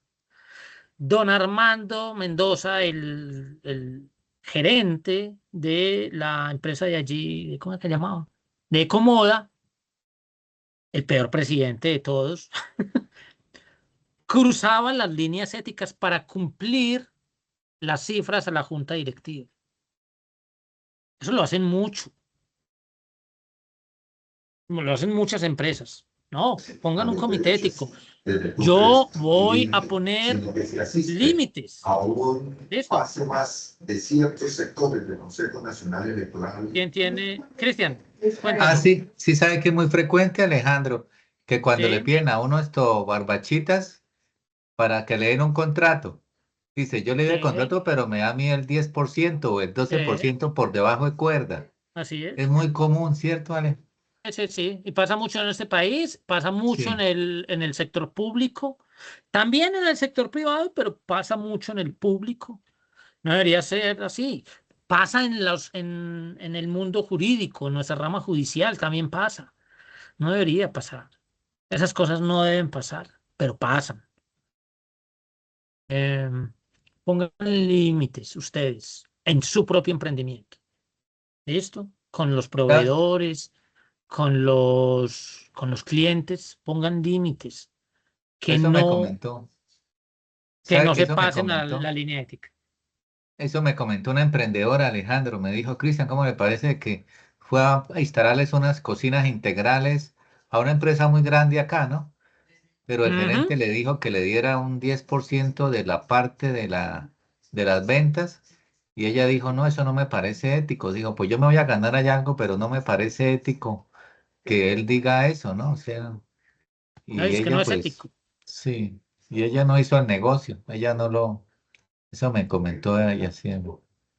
Don Armando Mendoza, el gerente de la empresa de allí, ¿cómo es que llamaba? De Comoda, el peor presidente de todos, cruzaba las líneas éticas para cumplir las cifras a la junta directiva. Eso lo hacen mucho. Lo hacen muchas empresas. No, pongan un comité ético. Yo voy a poner límites. ¿Listo? Más de ciertos sectores del Consejo Nacional Electoral. ¿Quién tiene? Cristian, Ah, cuéntanos. sí, sí sabe que es muy frecuente, Alejandro, que cuando le Sí, piden a uno esto barbachitas para que le den un contrato, dice, yo le doy el sí, contrato, pero me da a mí el 10% o el doce por sí, ciento por debajo de cuerda. así Es es. muy común, ¿cierto, Ale? Sí, sí, y pasa mucho en este país, pasa mucho Sí. en el sector público, también en el sector privado, pero pasa mucho en el público. No debería ser así. Pasa en el mundo jurídico, en nuestra rama judicial también pasa. No debería pasar. Esas cosas no deben pasar, pero pasan. Em, Pongan límites ustedes en su propio emprendimiento. ¿Listo? Con los Ya, proveedores, con los clientes, pongan límites eso me comentó. que ¿Sabe no que se eso me pasen a la comentó? línea ética. Eso me comentó una emprendedora, Alejandro. Me dijo, Cristian, ¿cómo le parece que fue a instalarles unas cocinas integrales a una empresa muy grande acá, ¿no? Pero el Ujú. gerente le dijo que le diera un 10% de la parte de las ventas y ella dijo, no, eso no me parece ético. Dijo, pues yo me voy a ganar allá algo, pero no me parece ético que él diga eso, ¿no? O sea, No, y es que no ella es pues, ético. sí, y ella no hizo el negocio, ella no lo, eso me comentó ella siempre.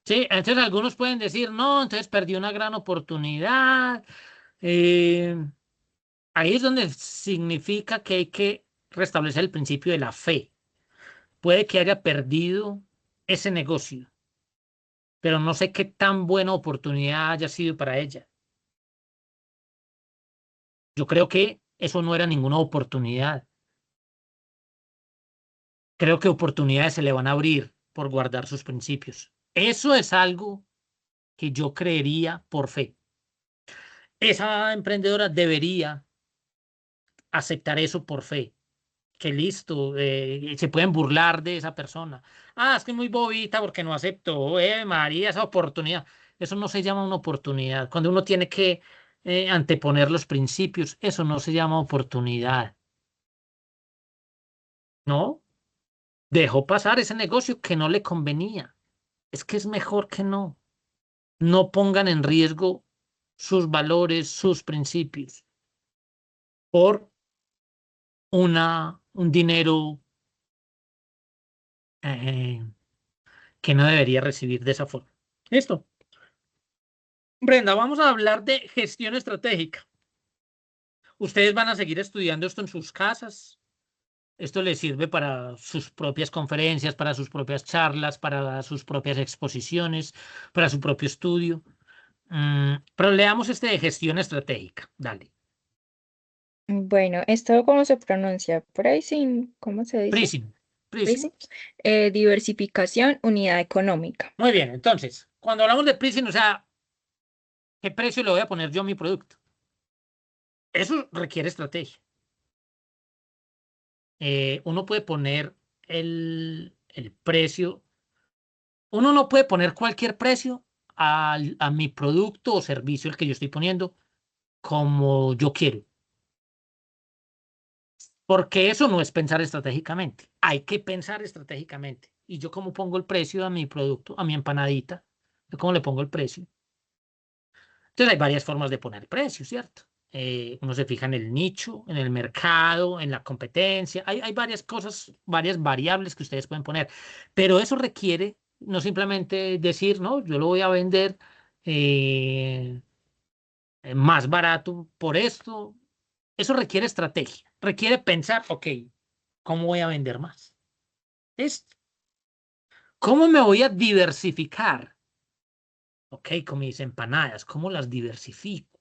Sí, entonces algunos pueden decir, no, entonces perdí una gran oportunidad. Eh, Ahí es donde significa que hay que restablecer el principio de la fe. Puede que haya perdido ese negocio, pero no sé qué tan buena oportunidad haya sido para ella. Yo creo que eso no era ninguna oportunidad. Creo que oportunidades se le van a abrir por guardar sus principios. Eso es algo que yo creería por fe. Esa emprendedora debería aceptar eso por fe. Que listo, se pueden burlar de esa persona. Ah, es que es muy bobita porque no aceptó, María, esa oportunidad. Eso no se llama una oportunidad. Cuando uno tiene que anteponer los principios, eso no se llama oportunidad. No, dejó pasar ese negocio que no le convenía. Es que es mejor que no. No pongan en riesgo sus valores, sus principios por un dinero eh, que no debería recibir de esa forma. Listo. Brenda, vamos a hablar de gestión estratégica. Ustedes van a seguir estudiando esto en sus casas. Esto les sirve para sus propias conferencias, para sus propias charlas, para sus propias exposiciones, para su propio estudio. Pero leamos este de gestión estratégica. Dale. Bueno, ¿esto cómo se pronuncia? Pricing, ¿cómo se dice? Pricing. Pricing. Pricing. Diversificación, unidad económica. Muy bien. Entonces, cuando hablamos de pricing, o sea, ¿qué precio le voy a poner yo a mi producto? Eso requiere estrategia. Uno puede poner el precio. Uno no puede poner cualquier precio a mi producto o servicio el que yo estoy poniendo como yo quiero. Porque eso no es pensar estratégicamente. Hay que pensar estratégicamente. ¿Y yo cómo pongo el precio a mi producto, a mi empanadita? ¿Yo cómo le pongo el precio? Entonces hay varias formas de poner precio, ¿cierto? Uno se fija en el nicho, en el mercado, en la competencia. Hay varias cosas, varias variables que ustedes pueden poner. Pero eso requiere no simplemente decir, no, yo lo voy a vender eh, más barato por esto. Eso requiere estrategia, requiere pensar, ok, ¿cómo voy a vender más? Esto. ¿Cómo me voy a diversificar? Ok, con mis empanadas, ¿cómo las diversifico?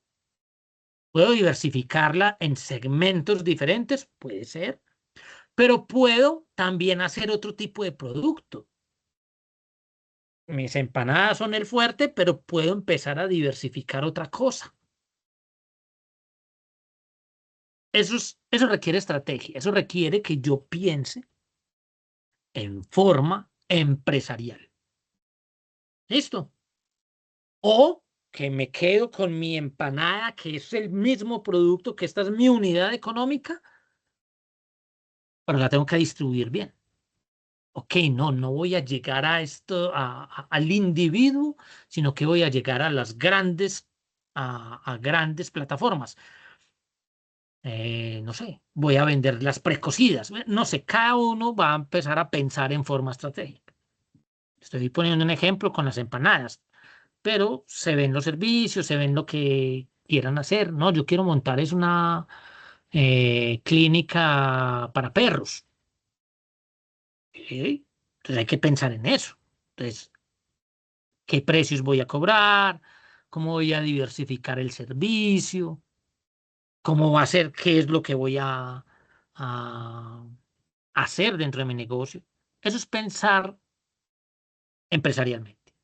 ¿Puedo diversificarla en segmentos diferentes? Puede ser, pero puedo también hacer otro tipo de producto. Mis empanadas son el fuerte, pero puedo empezar a diversificar otra cosa. Eso requiere estrategia, eso requiere que yo piense en forma empresarial. ¿Listo? O que me quedo con mi empanada, que es el mismo producto, que esta es mi unidad económica, pero la tengo que distribuir bien. Ok, no voy a llegar a esto, al individuo, sino que voy a llegar a las a grandes plataformas. No sé, voy a vender las precocidas. No sé, cada uno va a empezar a pensar en forma estratégica. Estoy poniendo un ejemplo con las empanadas, pero se ven los servicios, se ven lo que quieran hacer. No, yo quiero montar es una clínica para perros. ¿Ok? Entonces hay que pensar en eso. Entonces, ¿qué precios voy a cobrar? ¿Cómo voy a diversificar el servicio? ¿Cómo va a ser? ¿Qué es lo que voy a hacer dentro de mi negocio? Eso es pensar empresarialmente.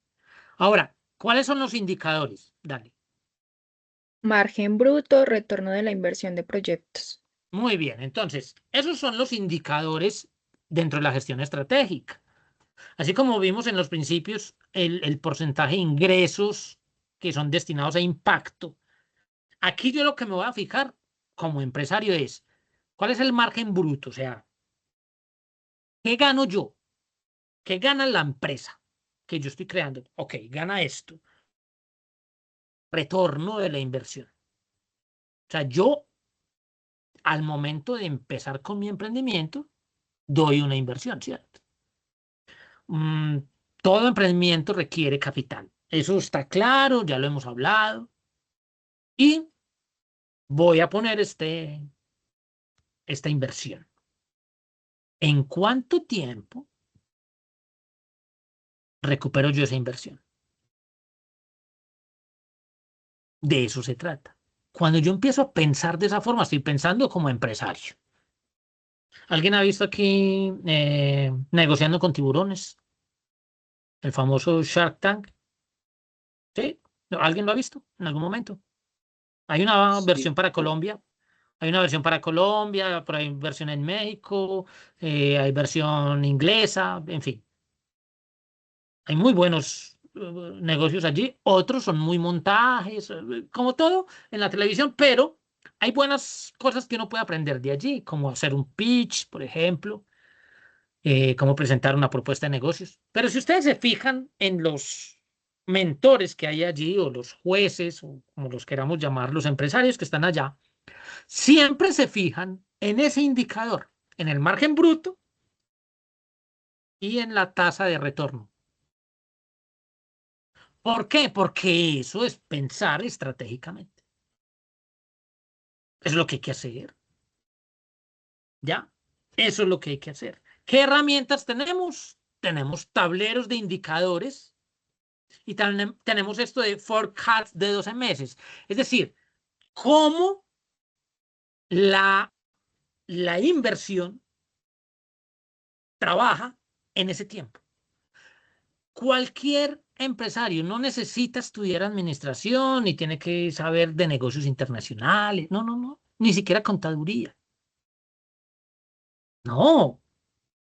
Ahora, ¿cuáles son los indicadores? Dale. Margen bruto, retorno de la inversión de proyectos. Muy bien, entonces, esos son los indicadores dentro de la gestión estratégica. Así como vimos en los principios, el porcentaje de ingresos que son destinados a impacto. Aquí yo lo que me voy a fijar como empresario es, ¿cuál es el margen bruto? O sea, ¿qué gano yo? ¿Qué gana la empresa que yo estoy creando? Ok, gana esto. Retorno de la inversión. O sea, yo al momento de empezar con mi emprendimiento, doy una inversión, ¿cierto? Mm, todo emprendimiento requiere capital. Eso está claro, ya lo hemos hablado. Y voy a poner esta inversión. ¿En cuánto tiempo recupero yo esa inversión? De eso se trata. Cuando yo empiezo a pensar de esa forma, estoy pensando como empresario. ¿Alguien ha visto aquí Negociando con Tiburones? El famoso Shark Tank. ¿Sí? ¿Alguien lo ha visto en algún momento? Hay una Sí, versión para Colombia. Hay una versión para Colombia, pero hay versión en México, hay versión inglesa, en fin. Hay muy buenos negocios allí. Otros son muy montajes, como todo en la televisión, pero hay buenas cosas que uno puede aprender de allí, como hacer un pitch, por ejemplo, cómo presentar una propuesta de negocios. Pero si ustedes se fijan en los mentores que hay allí, o los jueces, o como los queramos llamar, los empresarios que están allá, siempre se fijan en ese indicador, en el margen bruto y en la tasa de retorno. ¿Por qué? Porque eso es pensar estratégicamente. Es lo que hay que hacer. ¿Ya? Eso es lo que hay que hacer. ¿Qué herramientas tenemos? Tenemos tableros de indicadores y también tenemos esto de forecast de 12 meses. Es decir, cómo la, la inversión trabaja en ese tiempo. Cualquier empresario no necesita estudiar administración ni tiene que saber de negocios internacionales. No. Ni siquiera contaduría. No,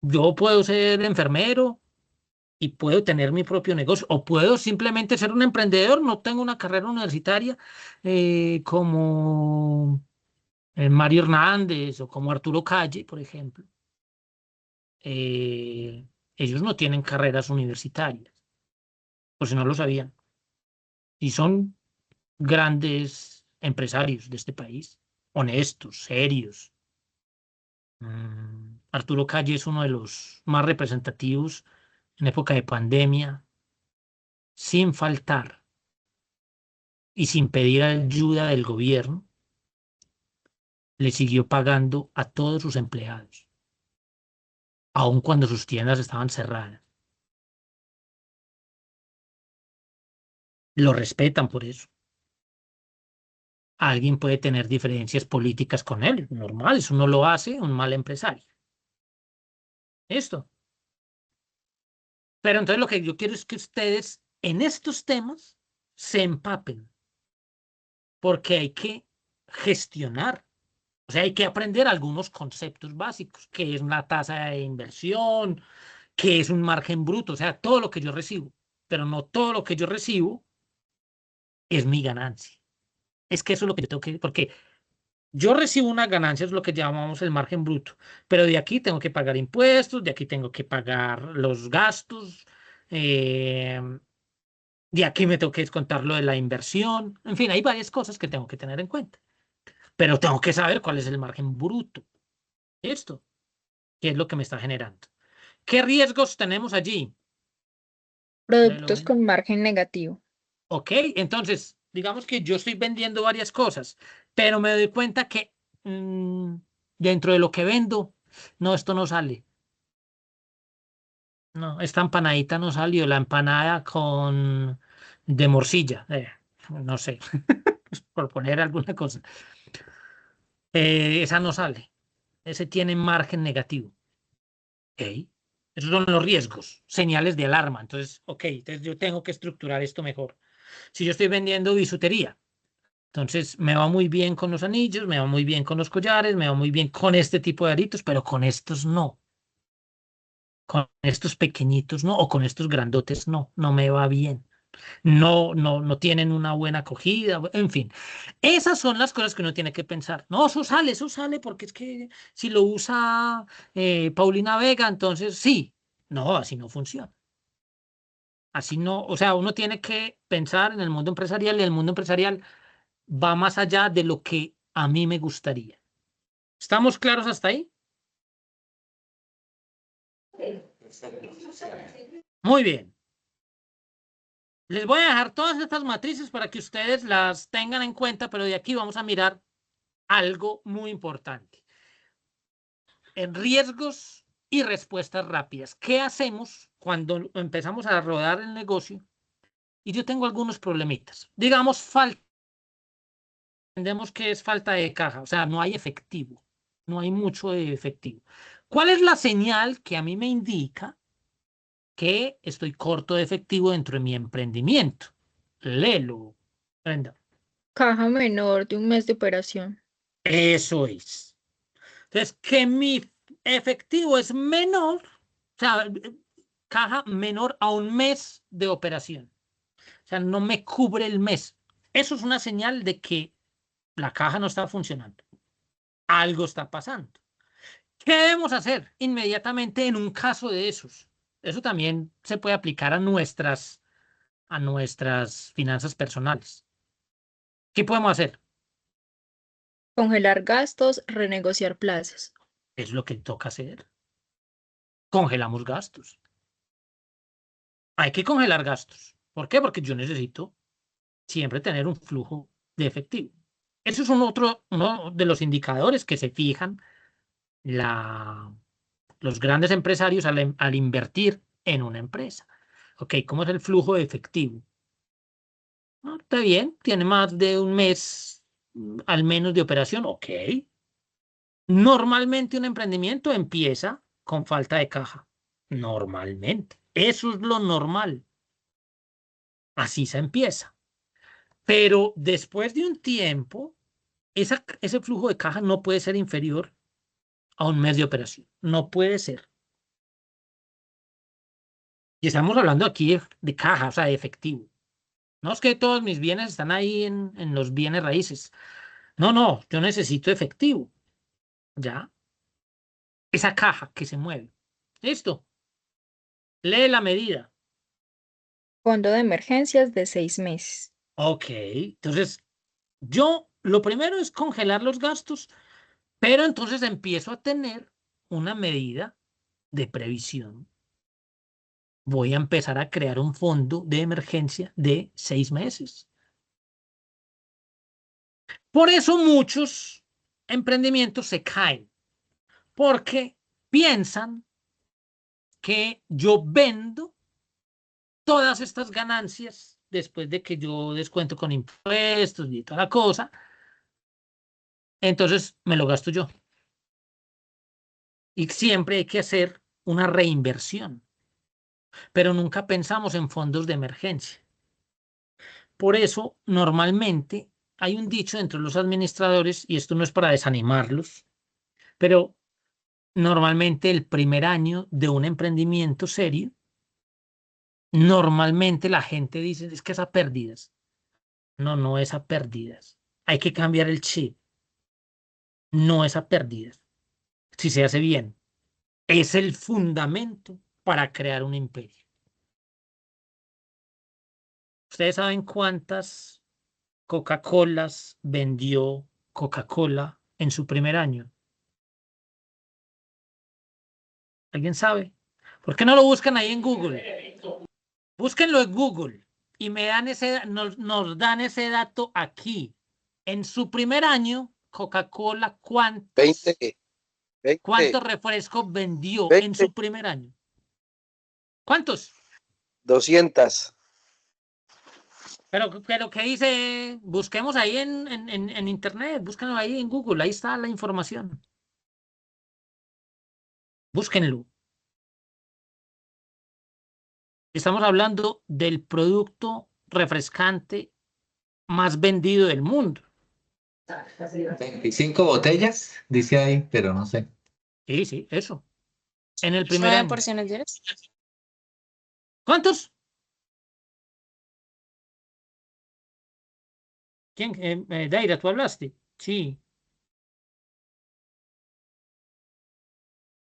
yo puedo ser enfermero, y puedo tener mi propio negocio o puedo simplemente ser un emprendedor, no tengo una carrera universitaria como Mario Hernández o como Arturo Calle, por ejemplo. Ellos no tienen carreras universitarias, por si no lo sabían, y son grandes empresarios de este país, honestos, serios. Arturo Calle es uno de los más representativos en época de pandemia, sin faltar y sin pedir ayuda del gobierno, le siguió pagando a todos sus empleados, aun cuando sus tiendas estaban cerradas. Lo respetan por eso. Alguien puede tener diferencias políticas con él, normal, eso no lo hace un mal empresario. Esto. Pero entonces lo que yo quiero es que ustedes en estos temas se empapen, porque hay que gestionar, o sea, hay que aprender algunos conceptos básicos, qué es una tasa de inversión, qué es un margen bruto, o sea, todo lo que yo recibo, pero no todo lo que yo recibo es mi ganancia. Es que eso es lo que yo tengo que, porque yo recibo una ganancia, es lo que llamamos el margen bruto, pero de aquí tengo que pagar impuestos, de aquí tengo que pagar los gastos, eh, de aquí me tengo que descontar lo de la inversión, en fin, hay varias cosas que tengo que tener en cuenta, pero tengo que saber cuál es el margen bruto. Esto, ¿qué es lo que me está generando? ¿Qué riesgos tenemos allí? Productos con margen negativo. Ok, entonces, digamos que yo estoy vendiendo varias cosas, pero me doy cuenta que dentro de lo que vendo, no, esto no sale. No, esta empanadita no salió, la empanada con de morcilla, no sé, por poner alguna cosa. Esa no sale, ese tiene margen negativo. Ok, esos son los riesgos, señales de alarma. Entonces, ok, entonces yo tengo que estructurar esto mejor. Si yo estoy vendiendo bisutería, entonces me va muy bien con los anillos, me va muy bien con los collares, me va muy bien con este tipo de aritos, pero con estos no. Con estos pequeñitos no, o con estos grandotes no, no me va bien. No tienen una buena acogida, en fin. Esas son las cosas que uno tiene que pensar. No, eso sale porque es que si lo usa Paulina Vega, entonces sí. No, así no funciona. Así no, o sea, uno tiene que pensar en el mundo empresarial y el mundo empresarial va más allá de lo que a mí me gustaría. ¿Estamos claros hasta ahí? Muy bien. Les voy a dejar todas estas matrices para que ustedes las tengan en cuenta, pero de aquí vamos a mirar algo muy importante. En riesgos y respuestas rápidas. ¿Qué hacemos cuando empezamos a rodar el negocio? Y yo tengo algunos problemitas. Digamos, entendemos que es falta de caja, o sea, no hay efectivo, no hay mucho de efectivo. ¿Cuál es la señal que a mí me indica que estoy corto de efectivo dentro de mi emprendimiento? Léelo, Brenda. Caja menor de un mes de operación. Eso es. Entonces, que mi efectivo es menor, o sea, caja menor a un mes de operación. O sea, no me cubre el mes. Eso es una señal de que la caja no está funcionando. Algo está pasando. ¿Qué debemos hacer inmediatamente en un caso de esos? Eso también se puede aplicar a nuestras finanzas personales. ¿Qué podemos hacer? Congelar gastos, renegociar plazos. Es lo que toca hacer. Congelamos gastos. Hay que congelar gastos. ¿Por qué? Porque yo necesito siempre tener un flujo de efectivo. Eso es uno de los indicadores que se fijan los grandes empresarios al invertir en una empresa. Ok, ¿cómo es el flujo de efectivo? No, está bien, tiene más de un mes al menos de operación. Ok. Normalmente un emprendimiento empieza con falta de caja. Normalmente. Eso es lo normal. Así se empieza. Pero después de un tiempo, ese flujo de caja no puede ser inferior a un mes de operación. No puede ser. Y estamos hablando aquí de caja, o sea, de efectivo. No es que todos mis bienes están ahí en los bienes raíces. No, no, yo necesito efectivo. ¿Ya? Esa caja que se mueve. Listo. Lee la medida. Fondo de emergencias de 6 meses. Ok. Entonces, yo lo primero es congelar los gastos, pero entonces empiezo a tener una medida de previsión. Voy a empezar a crear un fondo de emergencia de 6 meses. Por eso muchos emprendimientos se caen, porque piensan que yo vendo todas estas ganancias después de que yo descuento con impuestos y toda la cosa, entonces me lo gasto yo. Y siempre hay que hacer una reinversión, pero nunca pensamos en fondos de emergencia. Por eso, normalmente hay un dicho entre los administradores, y esto no es para desanimarlos, pero normalmente el primer año de un emprendimiento serio, normalmente la gente dice, es que es a pérdidas. No, no es a pérdidas. Hay que cambiar el chip. No es a pérdidas. Si se hace bien, es el fundamento para crear un imperio. ¿Ustedes saben cuántas Coca-Colas vendió Coca-Cola en su primer año? ¿Alguien sabe? ¿Por qué no lo buscan ahí en Google? Búsquenlo en Google y nos dan ese dato aquí. En su primer año, Coca-Cola, 20, 20, ¿cuántos refrescos vendió en 20, su primer año? ¿Cuántos? 200. Pero ¿qué dice? Busquemos ahí en internet, búsquenlo ahí en Google, ahí está la información. Búsquenlo. Estamos hablando del producto refrescante más vendido del mundo. 25 botellas, dice ahí, pero no sé. Sí, sí, eso. En el primer 9 año. porciones diarias. ¿Cuántos? ¿Quién? Daira, ¿tú hablaste? Sí,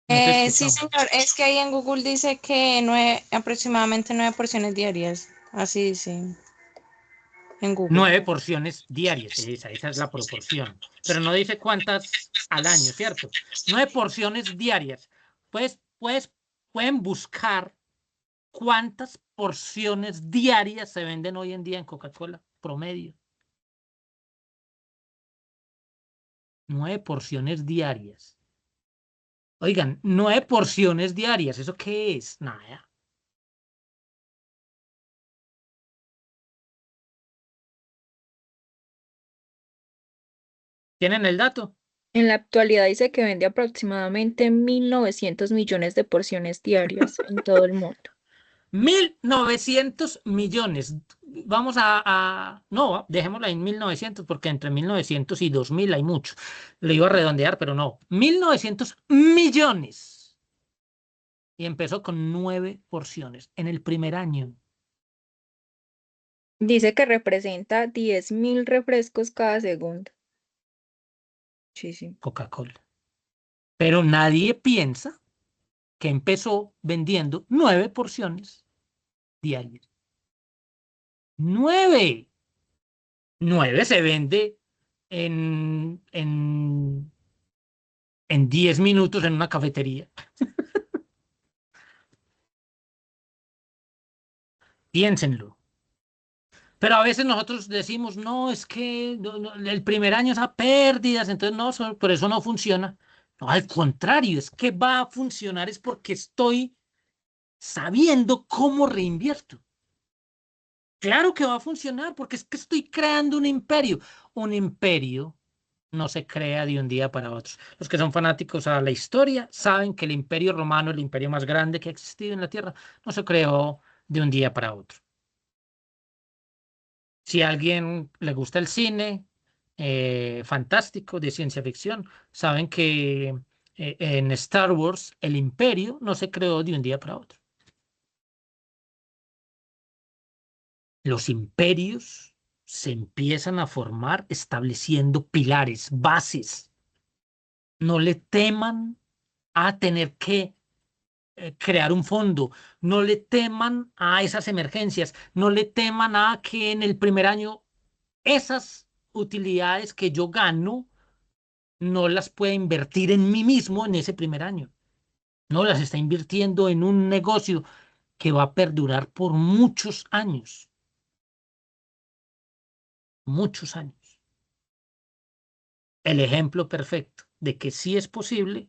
no te Sí, escuchamos. señor. Es que ahí en Google dice que aproximadamente 9 porciones diarias. Así dice en Google. 9 porciones diarias, esa es la proporción. Pero no dice cuántas al año, ¿cierto? 9 porciones diarias. Pueden buscar cuántas porciones diarias se venden hoy en día en Coca-Cola, promedio. 9 porciones diarias. Oigan, 9 porciones diarias, ¿eso qué es? Nada. ¿Tienen el dato? En la actualidad dice que vende aproximadamente 1.900 millones de porciones diarias en todo el mundo. 1.900 millones. Vamos no, dejémosla en 1.900 porque entre 1.900 y 2.000 hay mucho. Le iba a redondear, pero no. 1.900 millones. Y empezó con 9 porciones en el primer año. Dice que representa 10.000 refrescos cada segundo. Muchísimo. Coca-Cola. Pero nadie piensa que empezó vendiendo 9 porciones diarias. 9. 9 se vende en 10 minutos en una cafetería. Piénsenlo. Pero a veces nosotros decimos, no, es que el primer año es a pérdidas, entonces no, por eso no funciona. No, al contrario, es que va a funcionar es porque estoy sabiendo cómo reinvierto. Claro que va a funcionar porque es que estoy creando un imperio. Un imperio no se crea de un día para otro. Los que son fanáticos a la historia saben que el imperio romano, el imperio más grande que ha existido en la Tierra, no se creó de un día para otro. Si a alguien le gusta el cine fantástico de ciencia ficción, saben que en Star Wars el imperio no se creó de un día para otro. Los imperios se empiezan a formar estableciendo pilares, bases. No le teman a tener que crear un fondo, no le teman a esas emergencias, no le teman a que en el primer año esas utilidades que yo gano no las pueda invertir en mí mismo en ese primer año. No las está invirtiendo en un negocio que va a perdurar por muchos años. Muchos años. El ejemplo perfecto de que sí es posible.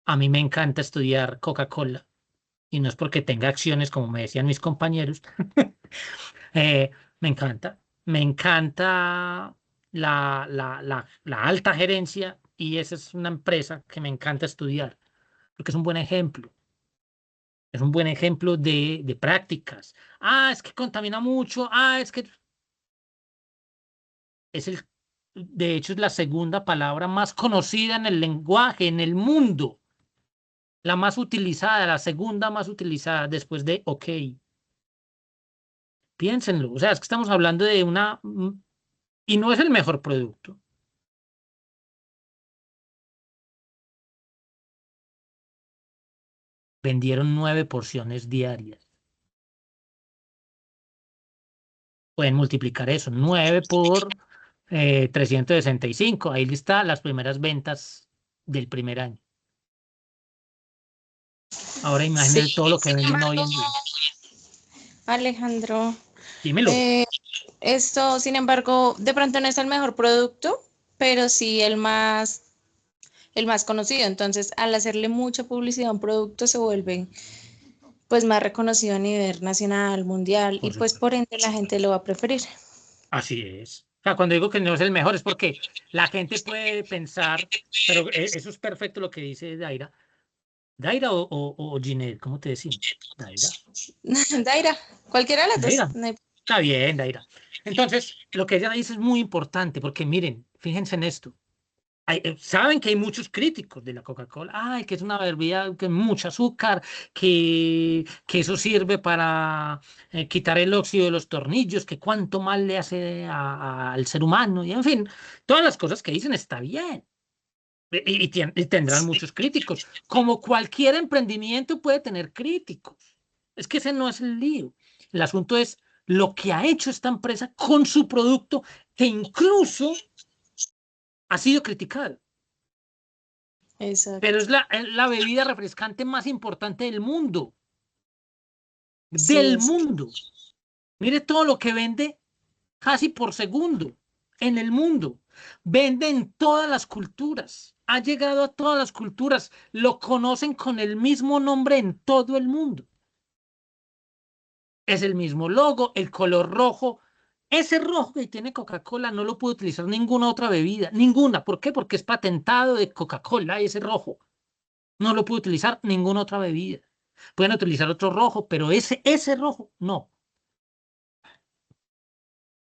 A mí me encanta estudiar Coca-Cola y no es porque tenga acciones, como me decían mis compañeros. Eh, me encanta la alta gerencia y esa es una empresa que me encanta estudiar porque es un buen ejemplo. Es un buen ejemplo de prácticas. Ah, es que contamina mucho. Ah, es que es el, de hecho, es la segunda palabra más conocida en el lenguaje, en el mundo. La más utilizada, la segunda más utilizada después de OK. Piénsenlo. O sea, es que estamos hablando de una... Y no es el mejor producto. Vendieron 9 porciones diarias. Pueden multiplicar eso. 9 por 365. Ahí está las primeras ventas del primer año. Ahora Sí. imagínense todo lo que Sin venden hoy en embargo, día. Alejandro, Dímelo. esto, sin embargo, de pronto no es el mejor producto, pero sí el más conocido. Entonces, al hacerle mucha publicidad a un producto, se vuelve pues más reconocido a nivel nacional, mundial, Por y pues supuesto. por ende la gente lo va a preferir. Así es. O sea, cuando digo que no es el mejor es porque la gente puede pensar, pero eso es perfecto lo que dice Daira. Daira o Ginette, ¿cómo te decimos? Daira. Daira, cualquiera de las Daira. dos. No hay- Está bien, Daira. Entonces, lo que ella dice es muy importante porque miren, fíjense en esto. Saben que hay muchos críticos de la Coca-Cola. Ay, que es una bebida que mucho azúcar, que eso sirve para quitar el óxido de los tornillos, que cuánto mal le hace al ser humano. Y en fin, todas las cosas que dicen está bien. Y tendrán muchos críticos. Como cualquier emprendimiento puede tener críticos. Es que ese no es el lío. El asunto es lo que ha hecho esta empresa con su producto, que incluso ha sido criticado. Exacto. Pero es la bebida refrescante más importante del mundo. Sí, Del es. mundo. Mire todo lo que vende casi por segundo en el mundo. Vende en todas las culturas. Ha llegado a todas las culturas. Lo conocen con el mismo nombre en todo el mundo. Es el mismo logo, el color rojo. Ese rojo que tiene Coca-Cola no lo puede utilizar ninguna otra bebida. Ninguna. ¿Por qué? Porque es patentado de Coca-Cola ese rojo. No lo puede utilizar ninguna otra bebida. Pueden utilizar otro rojo, pero ese rojo no.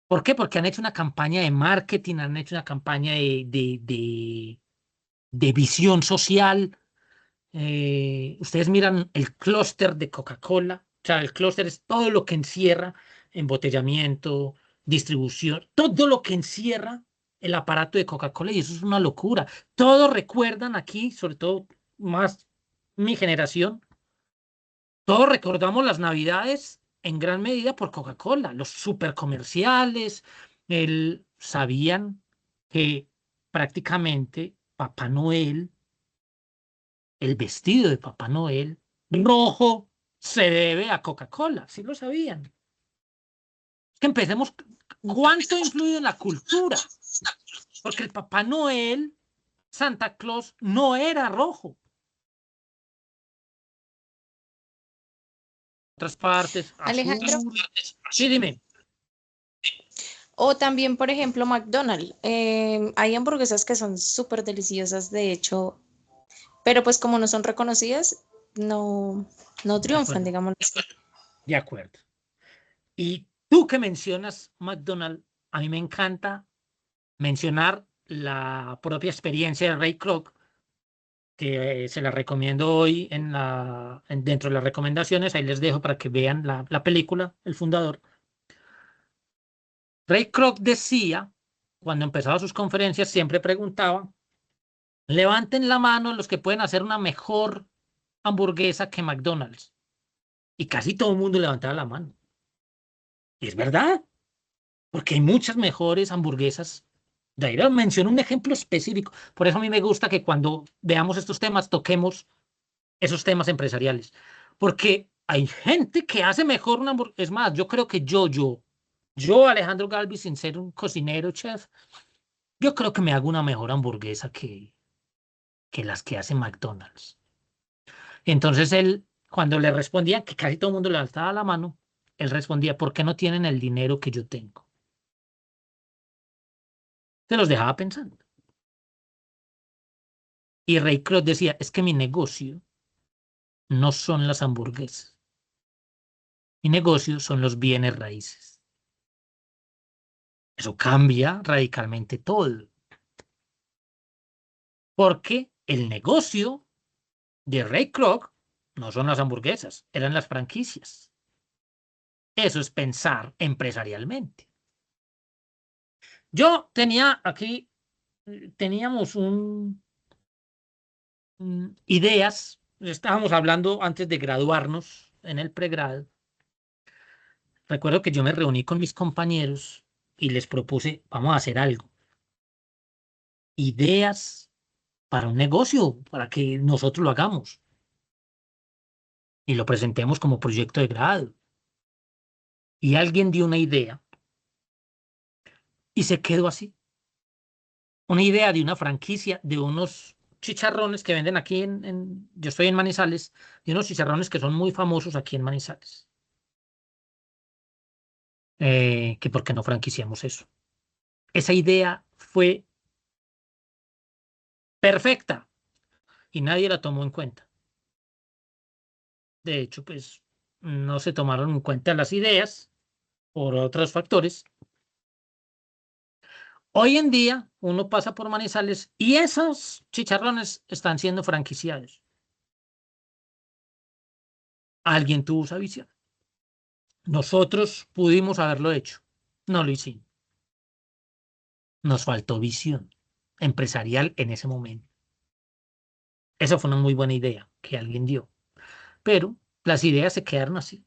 ¿Por qué? Porque han hecho una campaña de marketing, han hecho una campaña de visión social. Ustedes miran el clúster de Coca-Cola. O sea, el clúster es todo lo que encierra embotellamiento, distribución, todo lo que encierra el aparato de Coca-Cola y eso es una locura. Todos recuerdan aquí, sobre todo más mi generación, todos recordamos las Navidades en gran medida por Coca-Cola, los supercomerciales, sabían que prácticamente Papá Noel, el vestido de Papá Noel rojo, se debe a Coca-Cola, ¿sí lo sabían? Es que empecemos, ¿cuánto ha influido en la cultura? Porque el Papá Noel, Santa Claus, no era rojo. Otras partes, azul. Alejandro, Sí, dime. o también, por ejemplo, McDonald's. Hay hamburguesas que son súper deliciosas, de hecho, pero pues como no son reconocidas, no De triunfan, acuerdo. digamos así. De acuerdo. Y tú que mencionas McDonald's, a mí me encanta mencionar la propia experiencia de Ray Kroc, que se la recomiendo hoy dentro de las recomendaciones. Ahí les dejo para que vean la película, El Fundador. Ray Kroc decía, cuando empezaba sus conferencias, siempre preguntaba, levanten la mano los que pueden hacer una mejor hamburguesa que McDonald's. Y casi todo el mundo levantaba la mano. Y es verdad, porque hay muchas mejores hamburguesas. De ahí menciono un ejemplo específico. Por eso a mí me gusta que cuando veamos estos temas toquemos esos temas empresariales. Porque hay gente que hace mejor una hamburguesa. Es más, yo creo que yo, Alejandro Galvis, sin ser un cocinero, chef, yo creo que me hago una mejor hamburguesa que las que hace McDonald's. Entonces él, cuando le respondía, que casi todo el mundo le levantaba la mano, él respondía, ¿por qué no tienen el dinero que yo tengo? Se los dejaba pensando. Y Ray Kroc decía, es que mi negocio no son las hamburguesas. Mi negocio son los bienes raíces. Eso cambia radicalmente todo. Porque el negocio de Ray Kroc no son las hamburguesas, eran las franquicias. Eso es pensar empresarialmente. Yo tenía aquí, teníamos ideas, estábamos hablando antes de graduarnos en el pregrado. Recuerdo que yo me reuní con mis compañeros y les propuse, vamos a hacer algo. Ideas para un negocio, para que nosotros lo hagamos. Y lo presentemos como proyecto de grado. Y alguien dio una idea y se quedó así. Una idea de una franquicia de unos chicharrones que venden aquí yo estoy en Manizales, de unos chicharrones que son muy famosos aquí en Manizales. Que por qué no franquiciamos eso. Esa idea fue perfecta y nadie la tomó en cuenta. De hecho, pues no se tomaron en cuenta las ideas por otros factores. Hoy en día uno pasa por Manizales y esos chicharrones están siendo franquiciados. Alguien tuvo esa visión. Nosotros pudimos haberlo hecho. No lo hicimos. Nos faltó visión empresarial en ese momento. Esa fue una muy buena idea que alguien dio. Pero las ideas se quedaron así.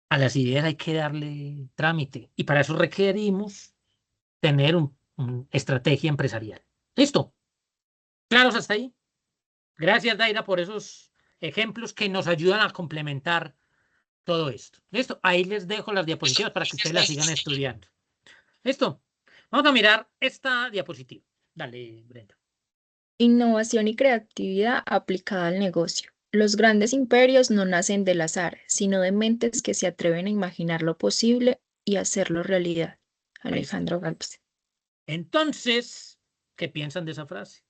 A las ideas hay que darle trámite y para eso requerimos tener una estrategia empresarial. ¿Listo? ¿Claros hasta ahí? Gracias, Daira, por esos ejemplos que nos ayudan a complementar todo esto. ¿Listo? Ahí les dejo las diapositivas para que ustedes las sigan estudiando. ¿Listo? Vamos a mirar esta diapositiva. Dale, Brenda. Innovación y creatividad aplicada al negocio. Los grandes imperios no nacen del azar, sino de mentes que se atreven a imaginar lo posible y hacerlo realidad. Alejandro Galvez. Entonces, ¿qué piensan de esa frase?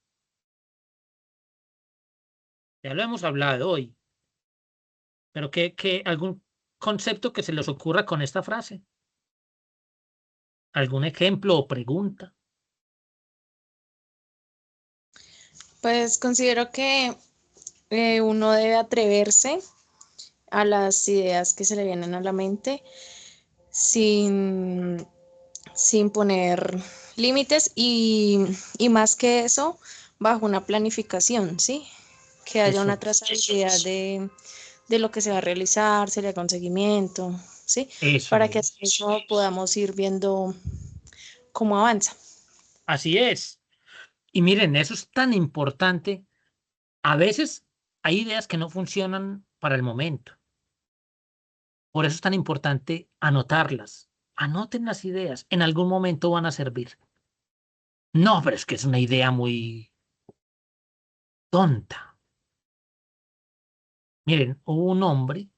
Ya lo hemos hablado hoy, pero algún concepto que se les ocurra con esta frase. ¿Algún ejemplo o pregunta? Pues considero que uno debe atreverse a las ideas que se le vienen a la mente sin poner límites y más que eso, bajo una planificación, ¿sí? Que haya una trazabilidad de lo que se va a realizar, se le haga un seguimiento, ¿sí? Para que así mismo podamos ir viendo cómo avanza. Así es. Y miren, eso es tan importante. A veces hay ideas que no funcionan para el momento. Por eso es tan importante anotarlas. Anoten las ideas. En algún momento van a servir. No, pero es que es una idea muy tonta. Miren, hubo un hombre.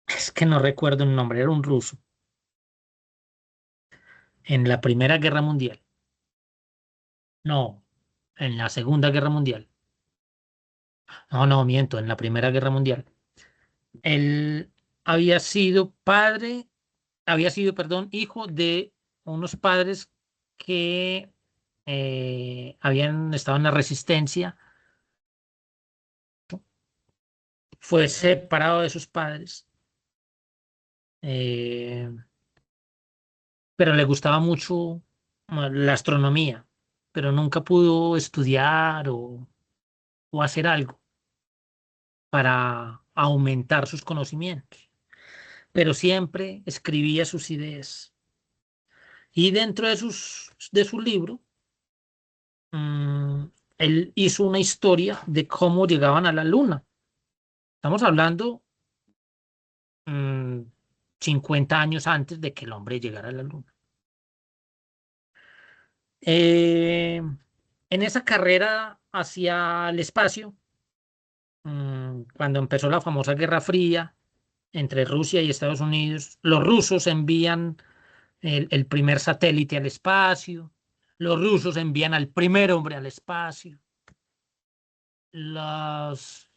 Es que no recuerdo el nombre, era un ruso. En la Primera Guerra Mundial. No, en la Segunda Guerra Mundial. No, miento, en la Primera Guerra Mundial. Él había sido perdón, hijo de unos padres que habían estado en la resistencia fue separado de sus padres, eh, pero le gustaba mucho la astronomía, pero nunca pudo estudiar o hacer algo para aumentar sus conocimientos, pero siempre escribía sus ideas. Y dentro de su libro, mm, él hizo una historia de cómo llegaban a la luna. Estamos hablando 50 años antes de que el hombre llegara a la luna. En esa carrera hacia el espacio, cuando empezó la famosa Guerra Fría entre Rusia y Estados Unidos, los rusos envían el primer satélite al espacio, los rusos envían al primer hombre al espacio, los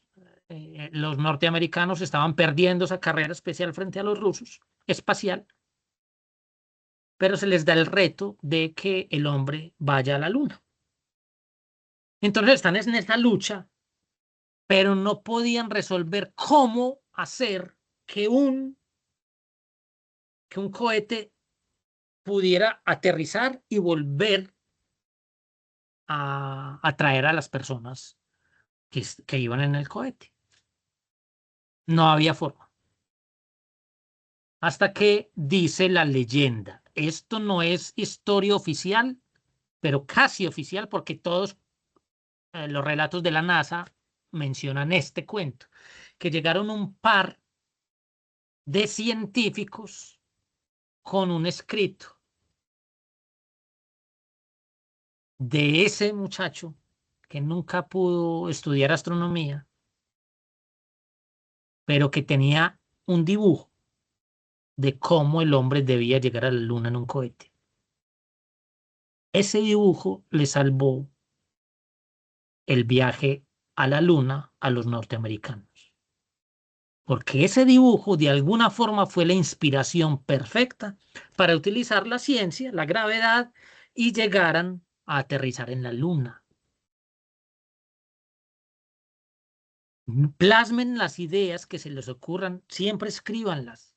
norteamericanos estaban perdiendo esa carrera especial frente a los rusos, espacial, pero se les da el reto de que el hombre vaya a la luna. Entonces están en esta lucha, pero no podían resolver cómo hacer que un cohete pudiera aterrizar y volver a atraer a las personas que iban en el cohete. No había forma. Hasta que dice la leyenda. Esto no es historia oficial, pero casi oficial, porque todos los relatos de la NASA mencionan este cuento, que llegaron un par de científicos con un escrito de ese muchacho que nunca pudo estudiar astronomía, pero que tenía un dibujo de cómo el hombre debía llegar a la luna en un cohete. Ese dibujo le salvó el viaje a la luna a los norteamericanos, porque ese dibujo de alguna forma fue la inspiración perfecta para utilizar la ciencia, la gravedad, y llegaran a aterrizar en la luna. Plasmen las ideas que se les ocurran, siempre escríbanlas.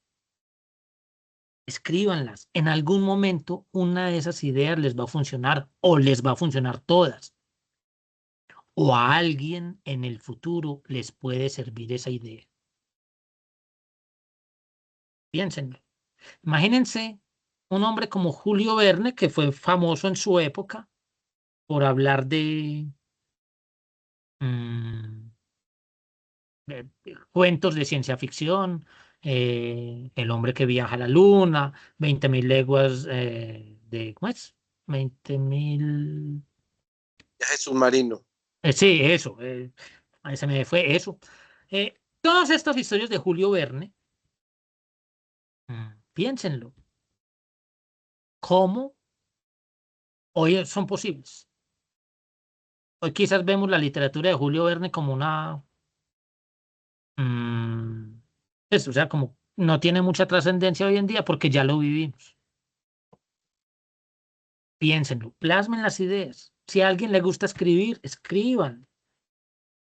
Escríbanlas. En algún momento una de esas ideas les va a funcionar o les va a funcionar todas. O a alguien en el futuro les puede servir esa idea. Piénsenlo. Imagínense un hombre como Julio Verne, que fue famoso en su época por hablar de cuentos de ciencia ficción, el hombre que viaja a la luna, 20.000 leguas ¿cómo es? 20.000... Viaje submarino. sí, eso, ahí se me fue eso. Todas estas historias de Julio Verne, piénsenlo, ¿cómo hoy son posibles? Hoy quizás vemos la literatura de Julio Verne como una... o sea, como no tiene mucha trascendencia hoy en día porque ya lo vivimos. Piénsenlo, plasmen las ideas. Si a alguien le gusta escribir, escriban.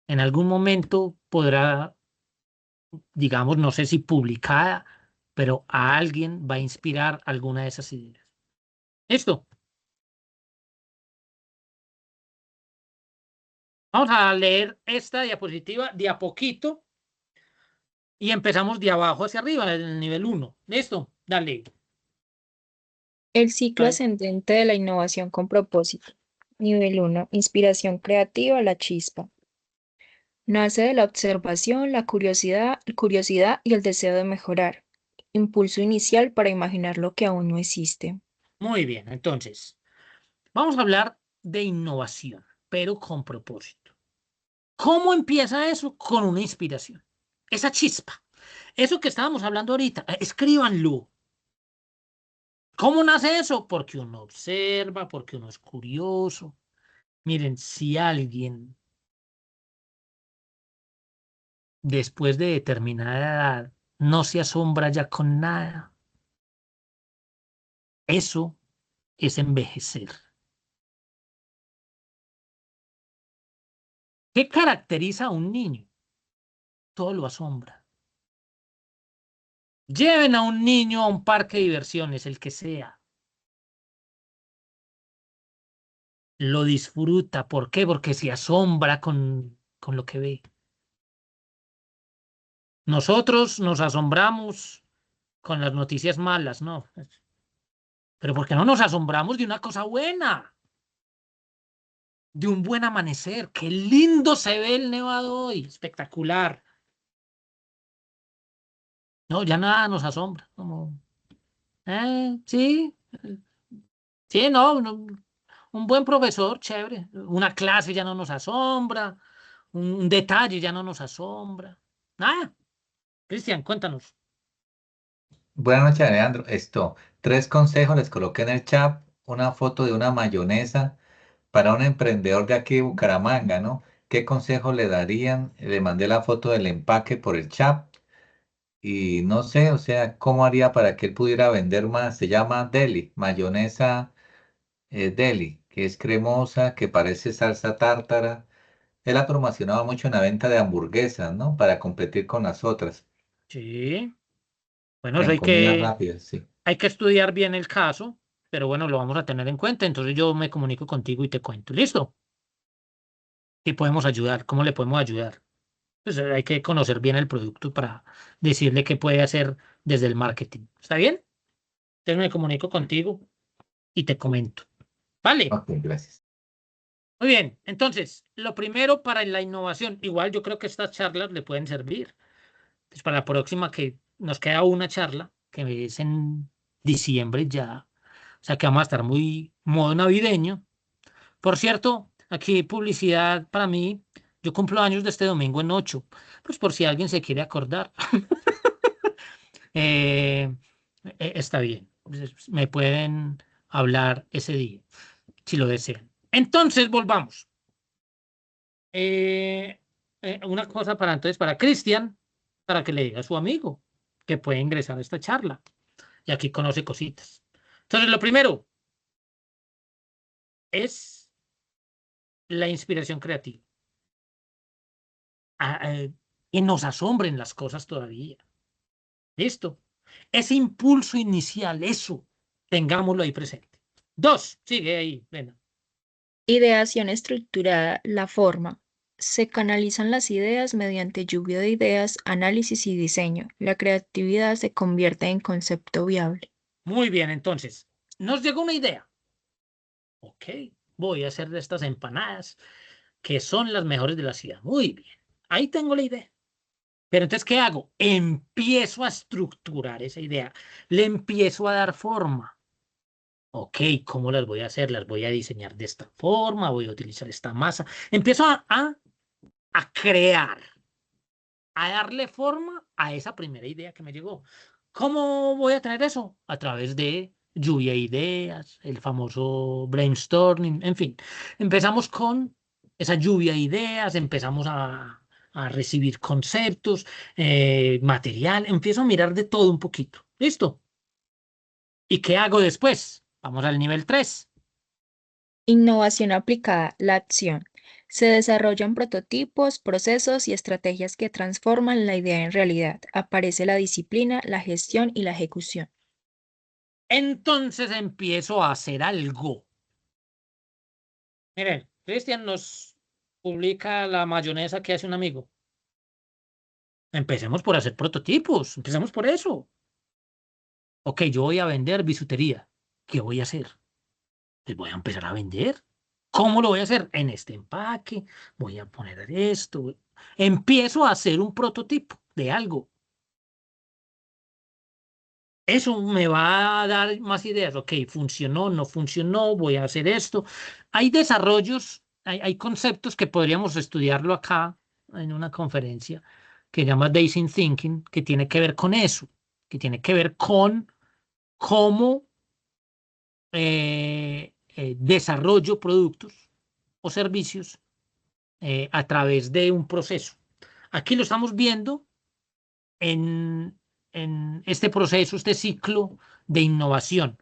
En algún momento podrá, digamos, no sé si publicada, pero a alguien va a inspirar alguna de esas ideas. Listo. Vamos a leer esta diapositiva de a poquito y empezamos de abajo hacia arriba, en el nivel 1. Listo, dale. El ciclo ascendente de la innovación con propósito. Nivel 1. Inspiración creativa, la chispa. Nace de la observación, la curiosidad y el deseo de mejorar. Impulso inicial para imaginar lo que aún no existe. Muy bien, entonces, vamos a hablar de innovación, pero con propósito. ¿Cómo empieza eso? Con una inspiración. Esa chispa. Eso que estábamos hablando ahorita, escríbanlo. ¿Cómo nace eso? Porque uno observa, porque uno es curioso. Miren, si alguien después de determinada edad no se asombra ya con nada, eso es envejecer. ¿Qué caracteriza a un niño? todo lo asombra. Lleven a un niño a un parque de diversiones, el que sea. Lo disfruta. ¿Por qué? Porque se asombra con lo que ve. Nosotros nos asombramos con las noticias malas, ¿no? Pero ¿por qué no nos asombramos de una cosa buena? De un buen amanecer. Qué lindo se ve el nevado hoy. Espectacular. No, ya nada nos asombra. Como, sí, sí, no, un buen profesor, chévere. Una clase ya no nos asombra. Un detalle ya no nos asombra. Nada. Cristian, cuéntanos. Buenas noches, Alejandro. Tres consejos les coloqué en el chat. Una foto de una mayonesa para un emprendedor de aquí de Bucaramanga, ¿no? ¿Qué consejo le darían? Le mandé la foto del empaque por el chat y no sé, o sea, cómo haría para que él pudiera vender más. Se llama Deli, mayonesa Deli, que es cremosa, que parece salsa tártara. Él ha promocionado mucho en la venta de hamburguesas, ¿no? Para competir con las otras Sí. Bueno, eso en comidas rápidas, sí. hay que estudiar bien el caso, pero bueno, lo vamos a tener en cuenta. Entonces yo me comunico contigo y te cuento. ¿Listo? ¿Qué podemos ayudar? ¿Cómo le podemos ayudar? Pues hay que conocer bien el producto para decirle qué puede hacer desde el marketing. ¿Está bien? Entonces me comunico contigo y te comento. ¿Vale? Ok, gracias. Muy bien. Entonces, lo primero para la innovación, igual yo creo que estas charlas le pueden servir. Pues para la próxima que nos queda una charla, que es en diciembre ya. O sea que vamos a estar muy modo navideño. Por cierto, aquí publicidad para mí. Yo cumplo años de este domingo en 8. Pues por si alguien se quiere acordar. Eh, está bien. Me pueden hablar ese día, si lo desean. Entonces, volvamos. Una cosa para entonces, para Cristian, para que le diga a su amigo que puede ingresar a esta charla. Y aquí conoce cositas. Entonces, lo primero es la inspiración creativa. Que nos asombren las cosas todavía. ¿Listo? Ese impulso inicial, eso, tengámoslo ahí presente. 2, sigue ahí, Lena. Ideación estructurada, la forma. Se canalizan las ideas mediante lluvia de ideas, análisis y diseño. La creatividad se convierte en concepto viable. Muy bien, entonces, nos llegó una idea. Ok, voy a hacer de estas empanadas que son las mejores de la ciudad. Muy bien, ahí tengo la idea. Pero entonces, ¿qué hago? Empiezo a estructurar esa idea. Le empiezo a dar forma. Ok, ¿cómo las voy a hacer? Las voy a diseñar de esta forma, voy a utilizar esta masa. Empiezo a crear, a darle forma a esa primera idea que me llegó. ¿Cómo voy a tener eso? A través de lluvia de ideas, el famoso brainstorming, en fin. Empezamos con esa lluvia de ideas, empezamos a recibir conceptos, material, empiezo a mirar de todo un poquito. ¿Listo? ¿Y qué hago después? Vamos al nivel 3. Innovación aplicada, la acción. Se desarrollan prototipos, procesos y estrategias que transforman la idea en realidad. Aparece la disciplina, la gestión y la ejecución. Entonces empiezo a hacer algo. Miren, Cristian nos publica la mayonesa que hace un amigo. Empecemos por hacer prototipos, empecemos por eso. Ok, yo voy a vender bisutería. ¿Qué voy a hacer? Pues voy a empezar a vender. ¿Cómo lo voy a hacer? En este empaque, voy a poner esto. Empiezo a hacer un prototipo de algo. Eso me va a dar más ideas. Ok, funcionó, no funcionó, voy a hacer esto. Hay desarrollos, hay conceptos que podríamos estudiarlo acá en una conferencia que se llama Design Thinking, que tiene que ver con eso, que tiene que ver con cómo desarrollo productos o servicios a través de un proceso. Aquí lo estamos viendo en este proceso, este ciclo de innovación.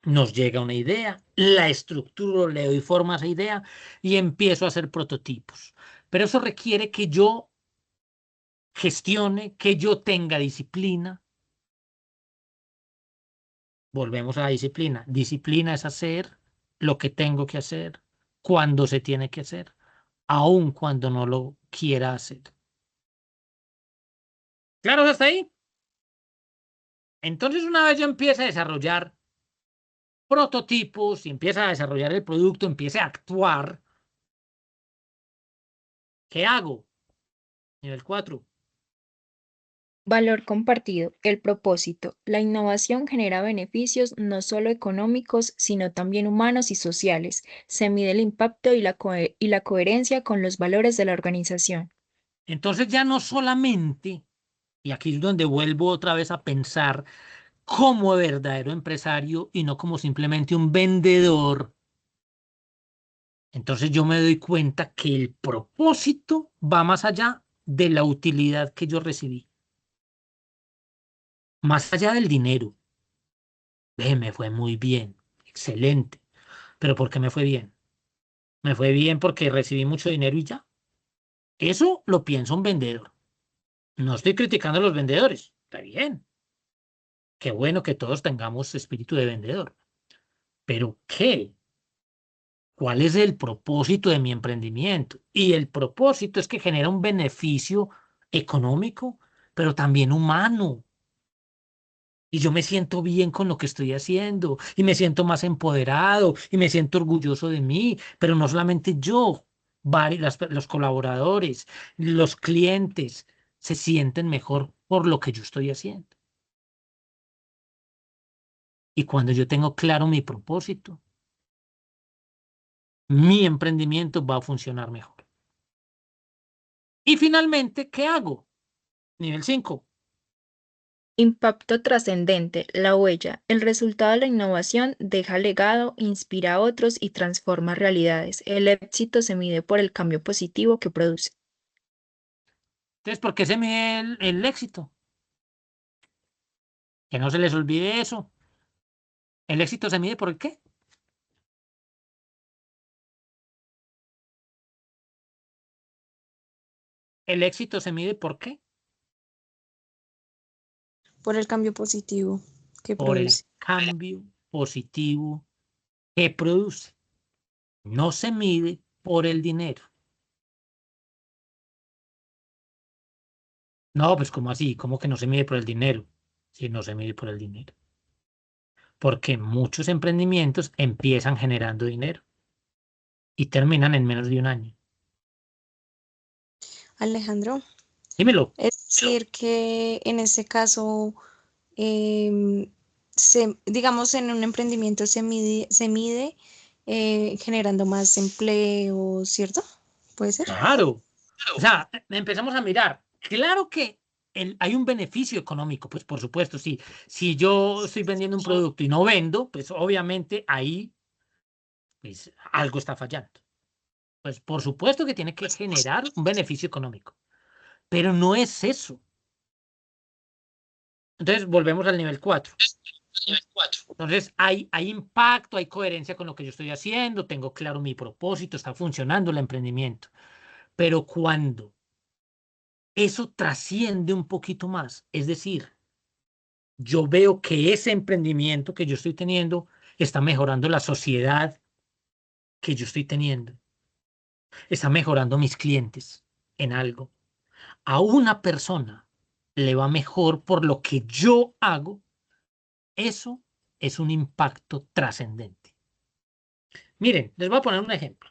Nos llega una idea, la estructuro, le doy forma a esa idea y empiezo a hacer prototipos. Pero eso requiere que yo gestione, que yo tenga disciplina. Volvemos a la disciplina. Disciplina es hacer lo que tengo que hacer cuando se tiene que hacer, aun cuando no lo quiera hacer. ¿Claro hasta ahí? Entonces, una vez yo empiece a desarrollar prototipos y empiece a desarrollar el producto, empiece a actuar, ¿qué hago? Nivel 4. Valor compartido, el propósito. La innovación genera beneficios no solo económicos, sino también humanos y sociales. Se mide el impacto y la coherencia con los valores de la organización. Entonces ya no solamente, y aquí es donde vuelvo otra vez a pensar como verdadero empresario y no como simplemente un vendedor. Entonces yo me doy cuenta que el propósito va más allá de la utilidad que yo recibí, más allá del dinero. Me fue muy bien, excelente. ¿Pero por qué me fue bien? Me fue bien porque recibí mucho dinero y ya. Eso lo piensa un vendedor. No estoy criticando a los vendedores. Está bien. Qué bueno que todos tengamos espíritu de vendedor. Pero ¿qué? ¿Cuál es el propósito de mi emprendimiento? Y el propósito es que genera un beneficio económico, pero también humano. Y yo me siento bien con lo que estoy haciendo y me siento más empoderado y me siento orgulloso de mí, pero no solamente yo, los colaboradores, los clientes se sienten mejor por lo que yo estoy haciendo. Y cuando yo tengo claro mi propósito, mi emprendimiento va a funcionar mejor. Y finalmente, ¿qué hago? Nivel 5. Impacto trascendente, la huella. El resultado de la innovación deja legado, inspira a otros y transforma realidades. El éxito se mide por el cambio positivo que produce. Entonces, ¿por qué se mide el éxito? Que no se les olvide eso. ¿El éxito se mide por el qué? ¿El éxito se mide por qué? Por el cambio positivo que Por el produce. cambio positivo que produce. No se mide por el dinero. No, pues ¿cómo así? ¿Cómo que no se mide por el dinero? Si no se mide por el dinero. Porque muchos emprendimientos empiezan generando dinero y terminan en menos de un año. Alejandro, Dímelo. es decir que en este caso, digamos, en un emprendimiento se mide generando más empleo, ¿cierto? ¿Puede ser? Claro. O sea, empezamos a mirar. Claro que hay un beneficio económico, pues por supuesto, sí. Si yo estoy vendiendo un producto y no vendo, pues obviamente ahí pues, algo está fallando. Pues por supuesto que tiene que generar un beneficio económico, pero no es eso. Entonces volvemos al nivel 4. Entonces hay impacto, hay coherencia con lo que yo estoy haciendo, tengo claro mi propósito, está funcionando el emprendimiento. Pero cuando eso trasciende un poquito más, es decir, yo veo que ese emprendimiento que yo estoy teniendo está mejorando la sociedad que yo estoy teniendo, está mejorando mis clientes en algo. A una persona le va mejor por lo que yo hago, eso es un impacto trascendente. Miren, les voy a poner un ejemplo.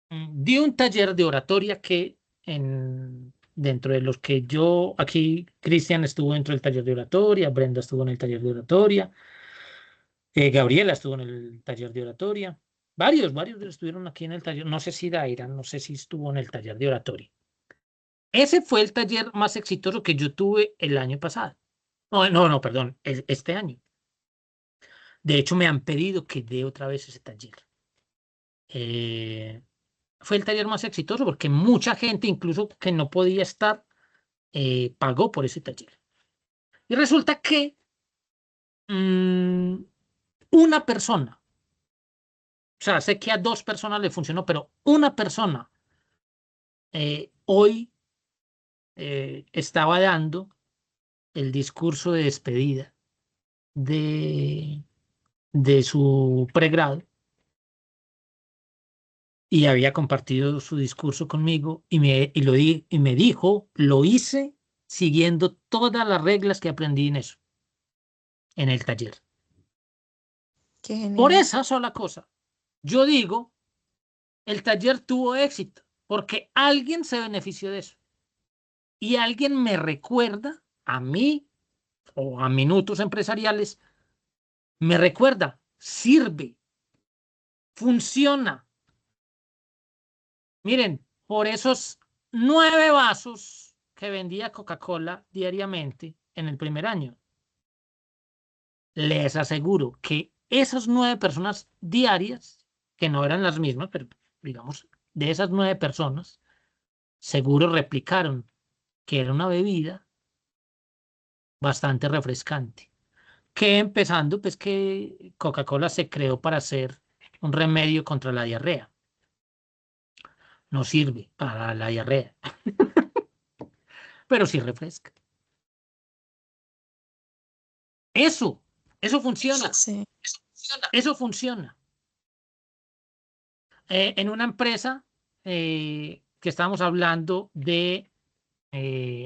Di un taller de oratoria que dentro de los que yo, aquí Cristian estuvo dentro del taller de oratoria, Brenda estuvo en el taller de oratoria, Gabriela estuvo en el taller de oratoria, varios estuvieron aquí en el taller, no sé si Daira, no sé si estuvo en el taller de oratoria. Ese fue el taller más exitoso que yo tuve el año pasado. No, perdón, este año. De hecho, me han pedido que dé otra vez ese taller. Fue el taller más exitoso porque mucha gente, incluso que no podía estar, pagó por ese taller. Y resulta que una persona, o sea, sé que a 2 personas le funcionó, pero una persona hoy estaba dando el discurso de despedida de su pregrado y había compartido su discurso conmigo y me dijo, lo hice siguiendo todas las reglas que aprendí en eso, en el taller. Qué genial. Por esa sola cosa, yo digo, el taller tuvo éxito porque alguien se benefició de eso y alguien me recuerda a mí o a Minutos Empresariales, me recuerda, sirve, funciona. Miren, por esos 9 vasos que vendía Coca-Cola diariamente en el primer año, les aseguro que esas 9 personas diarias, que no eran las mismas, pero digamos, de esas 9 personas, seguro replicaron que era una bebida bastante refrescante. Que empezando, pues que Coca-Cola se creó para ser un remedio contra la diarrea. No sirve para la diarrea, pero sí refresca. Eso funciona. Sí. Eso funciona. En una empresa que estábamos hablando de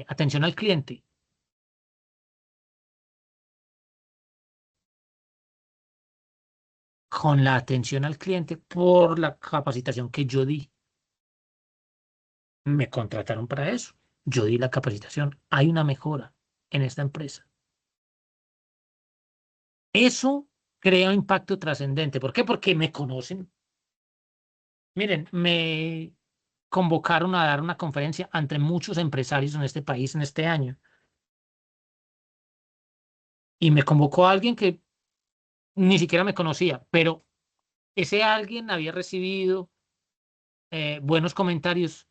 atención al cliente. Con la atención al cliente por la capacitación que yo di. Me contrataron para eso. Yo di la capacitación. Hay una mejora en esta empresa. Eso crea un impacto trascendente. ¿Por qué? Porque me conocen. Miren, me convocaron a dar una conferencia ante muchos empresarios en este país en este año. Y me convocó a alguien que ni siquiera me conocía, pero ese alguien había recibido buenos comentarios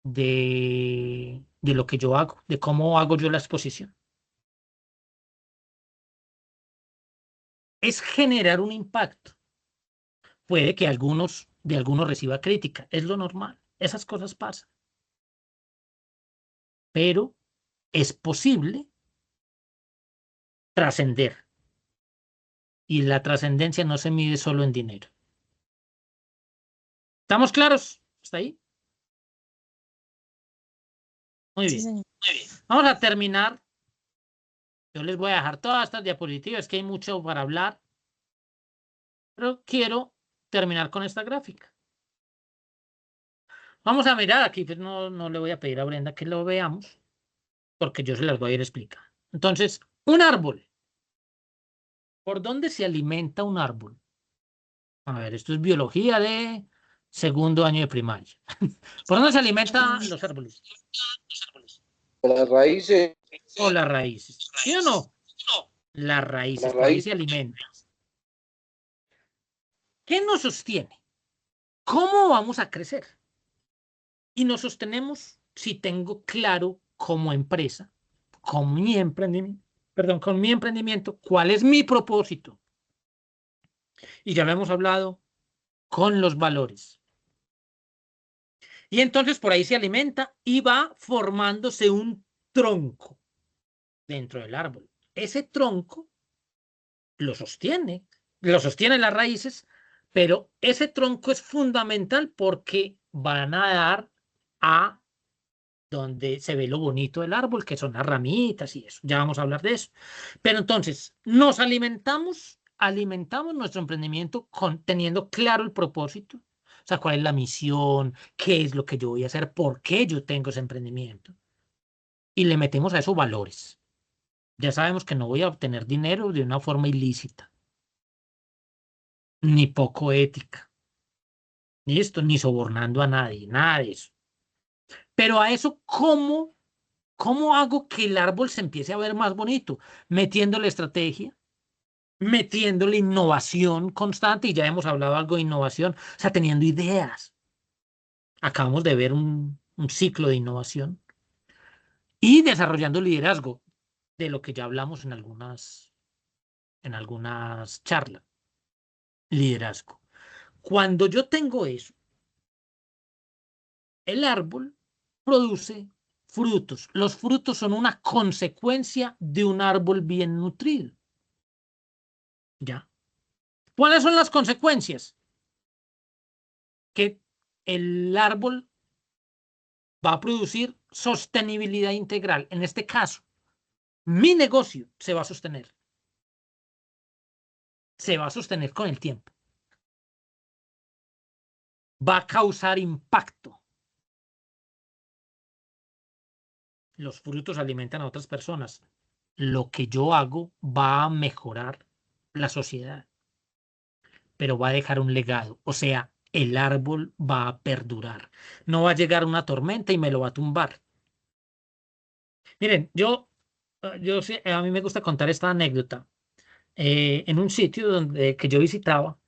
de lo que yo hago, de cómo hago yo la exposición. Es generar un impacto. Puede que de algunos reciba crítica, es lo normal, esas cosas pasan. Pero es posible trascender. Y la trascendencia no se mide solo en dinero. ¿Estamos claros? ¿Hasta ahí? Muy Sí, bien. señor. Vamos a terminar. Yo les voy a dejar todas estas diapositivas, que hay mucho para hablar. Pero quiero terminar con esta gráfica. Vamos a mirar aquí, pues no le voy a pedir a Brenda que lo veamos, porque yo se las voy a ir a explicar. Entonces, un árbol. ¿Por dónde se alimenta un árbol? A ver, esto es biología de segundo año de primaria. ¿Por dónde se alimentan los árboles? Las raíces, O las raíces. ¿Sí o no? Las raíces, las por ahí raíces. se alimenta. ¿Qué nos sostiene? ¿Cómo vamos a crecer? Y nos sostenemos si tengo claro como empresa, con mi emprendimiento, cuál es mi propósito. Y ya lo hemos hablado con los valores. Y entonces por ahí se alimenta y va formándose un tronco dentro del árbol. Ese tronco lo sostiene las raíces, pero ese tronco es fundamental porque van a dar a donde se ve lo bonito del árbol, que son las ramitas y eso. Ya vamos a hablar de eso. Pero entonces, nos alimentamos nuestro emprendimiento teniendo claro el propósito. O sea, cuál es la misión, qué es lo que yo voy a hacer, por qué yo tengo ese emprendimiento. Y le metemos a eso valores. Ya sabemos que no voy a obtener dinero de una forma ilícita, ni poco ética, ni sobornando a nadie, nada de eso. Pero a eso, ¿cómo hago que el árbol se empiece a ver más bonito? Metiéndole estrategia, metiéndole innovación constante, y ya hemos hablado algo de innovación, o sea, teniendo ideas. Acabamos de ver un ciclo de innovación y desarrollando liderazgo, de lo que ya hablamos en algunas charlas. Liderazgo. Cuando yo tengo eso, el árbol produce frutos. Los frutos son una consecuencia de un árbol bien nutrido. ¿Ya? ¿Cuáles son las consecuencias? Que el árbol va a producir sostenibilidad integral. En este caso, mi negocio se va a sostener. Se va a sostener con el tiempo. Va a causar impacto. Los frutos alimentan a otras personas. Lo que yo hago va a mejorar la sociedad, pero va a dejar un legado. O sea, el árbol va a perdurar. No va a llegar una tormenta y me lo va a tumbar. Miren, a mí me gusta contar esta anécdota. En un sitio que yo visitaba,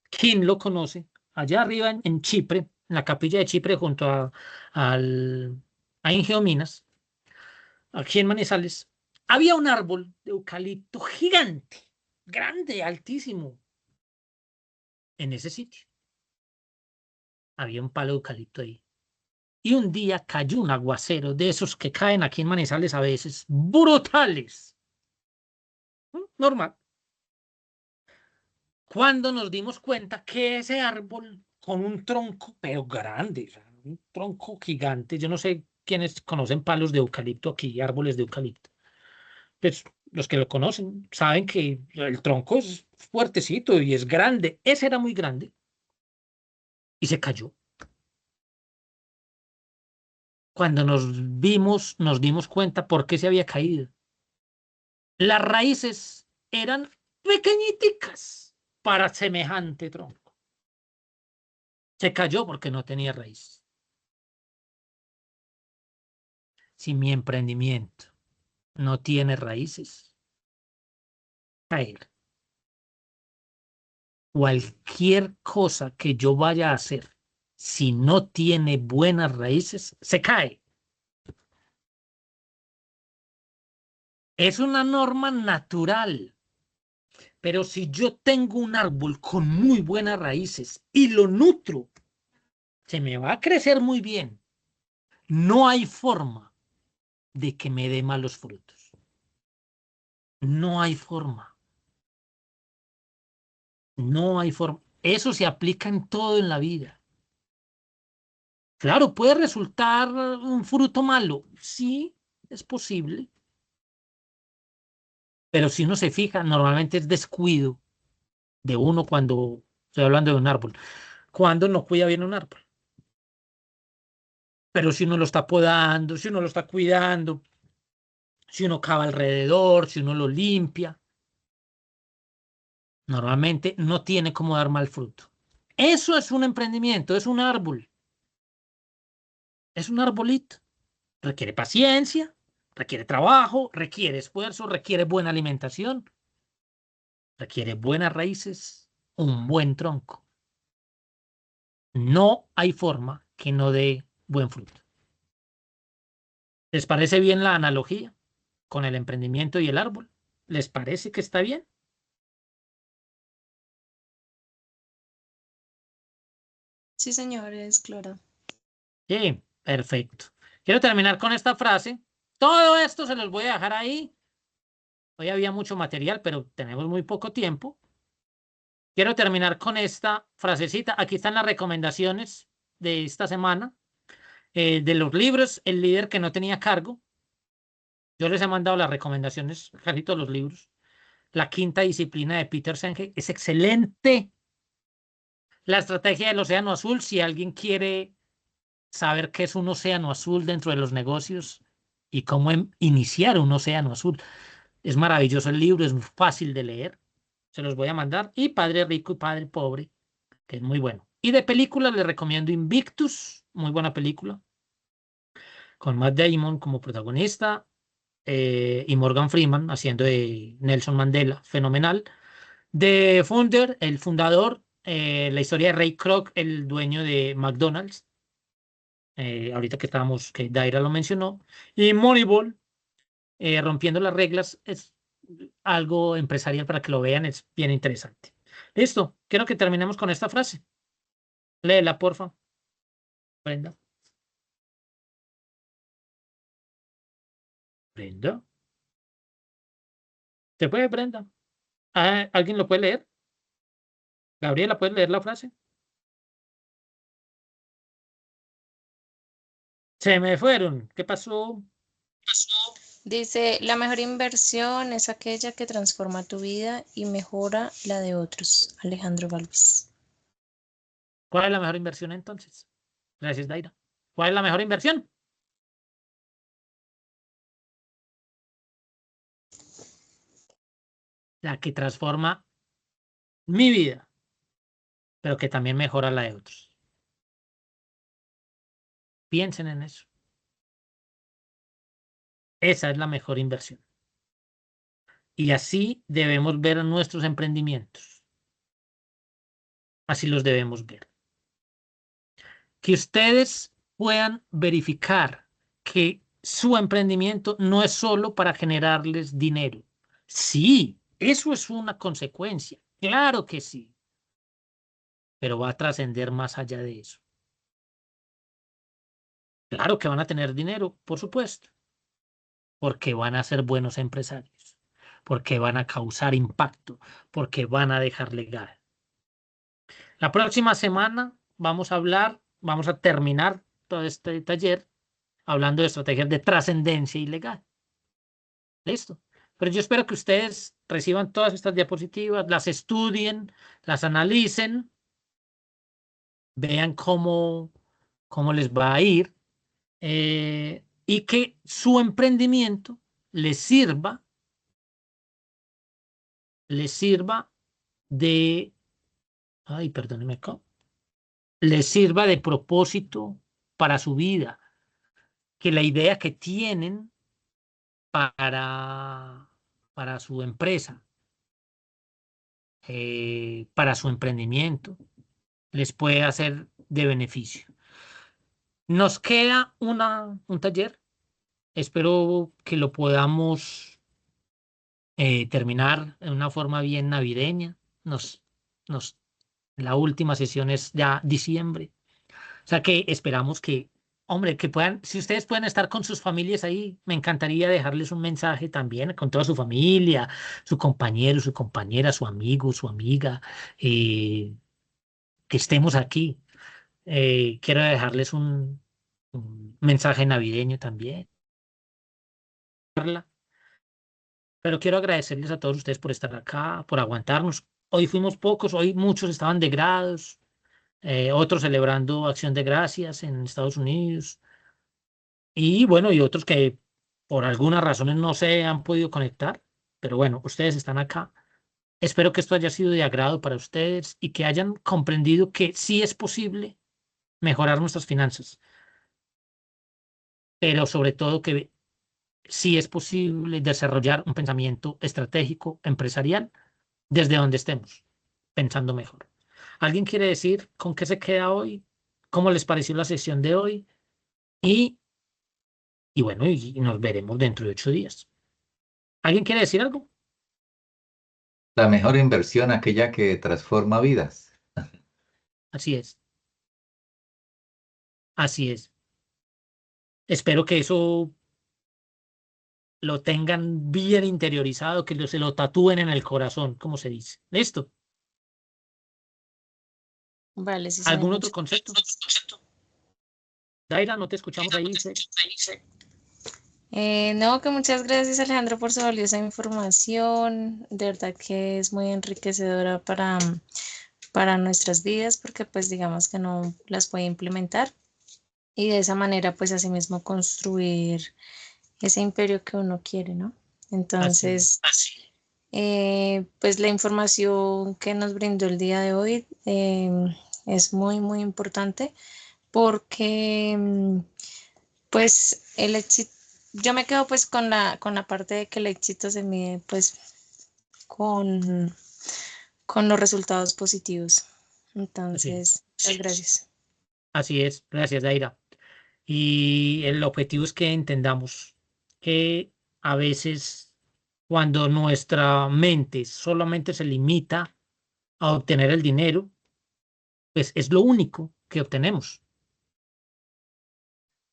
¿quién lo conoce? Allá arriba en Chipre, en la capilla de Chipre, junto a Ingeominas, aquí en Manizales, había un árbol de eucalipto gigante, grande, altísimo. En ese sitio había un palo de eucalipto ahí. Y un día cayó un aguacero de esos que caen aquí en Manizales a veces, brutales. Normal. Cuando nos dimos cuenta que ese árbol con un tronco, pero grande, o sea, un tronco gigante, yo no sé quiénes conocen palos de eucalipto aquí, árboles de eucalipto. Pues los que lo conocen saben que el tronco es fuertecito y es grande. Ese era muy grande y se cayó. Cuando nos dimos cuenta por qué se había caído. Las raíces eran pequeñiticas para semejante tronco. Se cayó porque no tenía raíz. Si mi emprendimiento no tiene raíces, caer. Cualquier cosa que yo vaya a hacer, si no tiene buenas raíces, se cae. Es una norma natural. Pero si yo tengo un árbol con muy buenas raíces y lo nutro, se me va a crecer muy bien. No hay forma de que me dé malos frutos. No hay forma. No hay forma. Eso se aplica en todo en la vida. Claro, puede resultar un fruto malo. Sí, es posible. Pero si uno se fija, normalmente es descuido de uno cuando estoy hablando de un árbol. Cuando no cuida bien un árbol. Pero si uno lo está podando, si uno lo está cuidando, si uno cava alrededor, si uno lo limpia, normalmente no tiene cómo dar mal fruto. Eso es un emprendimiento, es un árbol. Es un arbolito. Requiere paciencia, requiere trabajo, requiere esfuerzo, requiere buena alimentación, requiere buenas raíces, un buen tronco. No hay forma que no dé buen fruto. ¿Les parece bien la analogía con el emprendimiento y el árbol? ¿Les parece que está bien? Sí, señores, claro. Sí, perfecto. Quiero terminar con esta frase. Todo esto se los voy a dejar ahí. Hoy había mucho material, pero tenemos muy poco tiempo. Quiero terminar con esta frasecita. Aquí están las recomendaciones de esta semana. De los libros, El líder que no tenía cargo. Yo les he mandado las recomendaciones, casi todos los libros. La quinta disciplina de Peter Senge es excelente. La estrategia del océano azul, si alguien quiere saber qué es un océano azul dentro de los negocios y cómo iniciar un océano azul. Es maravilloso el libro, es fácil de leer. Se los voy a mandar. Y Padre Rico y Padre Pobre, que es muy bueno. Y de películas les recomiendo Invictus, muy buena película, con Matt Damon como protagonista y Morgan Freeman haciendo de Nelson Mandela, fenomenal. The Founder, el fundador, la historia de Ray Kroc, el dueño de McDonald's, ahorita que estábamos, que Daira lo mencionó, y Moneyball, rompiendo las reglas, es algo empresarial para que lo vean, es bien interesante. Listo, quiero que terminemos con esta frase. Léela, porfa, Brenda. Brenda. ¿Se puede, Brenda? Ah, ¿alguien lo puede leer? Gabriela, ¿puedes leer la frase? Se me fueron. ¿Qué pasó? Dice, la mejor inversión es aquella que transforma tu vida y mejora la de otros. Alejandro Valves. ¿Cuál es la mejor inversión entonces? Gracias, Daira. ¿Cuál es la mejor inversión? La que transforma mi vida, pero que también mejora la de otros. Piensen en eso. Esa es la mejor inversión. Y así debemos ver nuestros emprendimientos. Así los debemos ver. Que ustedes puedan verificar que su emprendimiento no es solo para generarles dinero. Sí, eso es una consecuencia. Claro que sí. Pero va a trascender más allá de eso. Claro que van a tener dinero, por supuesto, porque van a ser buenos empresarios, porque van a causar impacto, porque van a dejar legado. La próxima semana vamos a terminar todo este taller hablando de estrategias de trascendencia ilegal. Listo. Pero yo espero que ustedes reciban todas estas diapositivas, las estudien, las analicen, vean cómo les va a ir y que su emprendimiento les sirva de, ay, perdóneme acá, les sirva de propósito para su vida, que la idea que tienen para su empresa, para su emprendimiento, les puede hacer de beneficio. Nos queda un taller. Espero que lo podamos terminar en una forma bien navideña. La última sesión es ya diciembre. O sea que esperamos que, hombre, que puedan, si ustedes pueden estar con sus familias ahí, me encantaría dejarles un mensaje también con toda su familia, su compañero, su compañera, su amigo, su amiga, que estemos aquí. Quiero dejarles un mensaje navideño también. Pero quiero agradecerles a todos ustedes por estar acá, por aguantarnos. Hoy fuimos pocos, hoy muchos estaban de grados, otros celebrando Acción de Gracias en Estados Unidos. Y bueno, y otros que por algunas razones no se han podido conectar. Pero bueno, ustedes están acá. Espero que esto haya sido de agrado para ustedes y que hayan comprendido que sí es posible mejorar nuestras finanzas, pero sobre todo que sí es posible desarrollar un pensamiento estratégico empresarial desde donde estemos, pensando mejor. ¿Alguien quiere decir con qué se queda hoy? ¿Cómo les pareció la sesión de hoy? Y, y bueno, y nos veremos dentro de 8 días. ¿Alguien quiere decir algo? La mejor inversión, aquella que transforma vidas. Así es. Así es. Espero que eso lo tengan bien interiorizado, que se lo tatúen en el corazón, como se dice. ¿Listo? Vale, sí, ¿Algún señor. otro concepto? Daira, no te escuchamos ahí. No, que muchas gracias, Alejandro, por su valiosa información. De verdad que es muy enriquecedora para nuestras vidas, porque pues digamos que no las puede implementar y de esa manera pues asimismo construir ese imperio que uno quiere, ¿no? Entonces, pues la información que nos brindó el día de hoy es muy, muy importante porque pues el éxito, yo me quedo pues con la parte de que el éxito se mide pues con, con los resultados positivos. Entonces, muchas gracias. Así es. Gracias, Daira. Y el objetivo es que entendamos que a veces cuando nuestra mente solamente se limita a obtener el dinero, pues es lo único que obtenemos.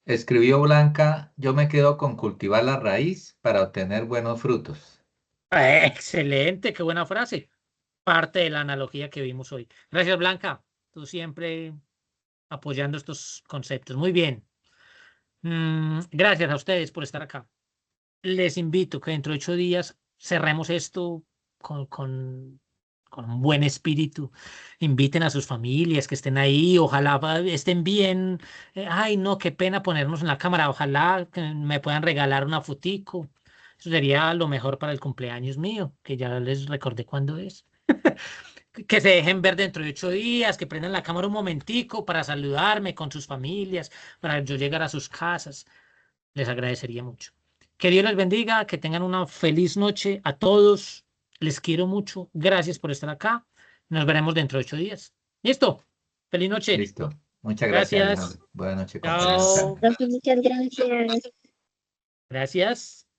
Escribió Blanca, yo me quedo con cultivar la raíz para obtener buenos frutos. Excelente, qué buena frase. Parte de la analogía que vimos hoy. Gracias, Blanca. Tú siempre apoyando estos conceptos. Muy bien. Gracias a ustedes por estar acá. Les invito que dentro de 8 días cerremos esto con un buen espíritu. Inviten a sus familias que estén ahí. Ojalá estén bien. Ay, no, qué pena ponernos en la cámara. Ojalá que me puedan regalar una fotico. Eso sería lo mejor para el cumpleaños mío, que ya les recordé cuándo es. Que se dejen ver dentro de 8 días, que prendan la cámara un momentico para saludarme con sus familias, para yo llegar a sus casas. Les agradecería mucho. Que Dios les bendiga, que tengan una feliz noche a todos. Les quiero mucho. Gracias por estar acá. Nos veremos dentro de 8 días. ¿Listo? Feliz noche. Listo. Muchas gracias, Gracias. Alejandro. Buenas noches, compañeros. Chao. Muchas gracias. Gracias.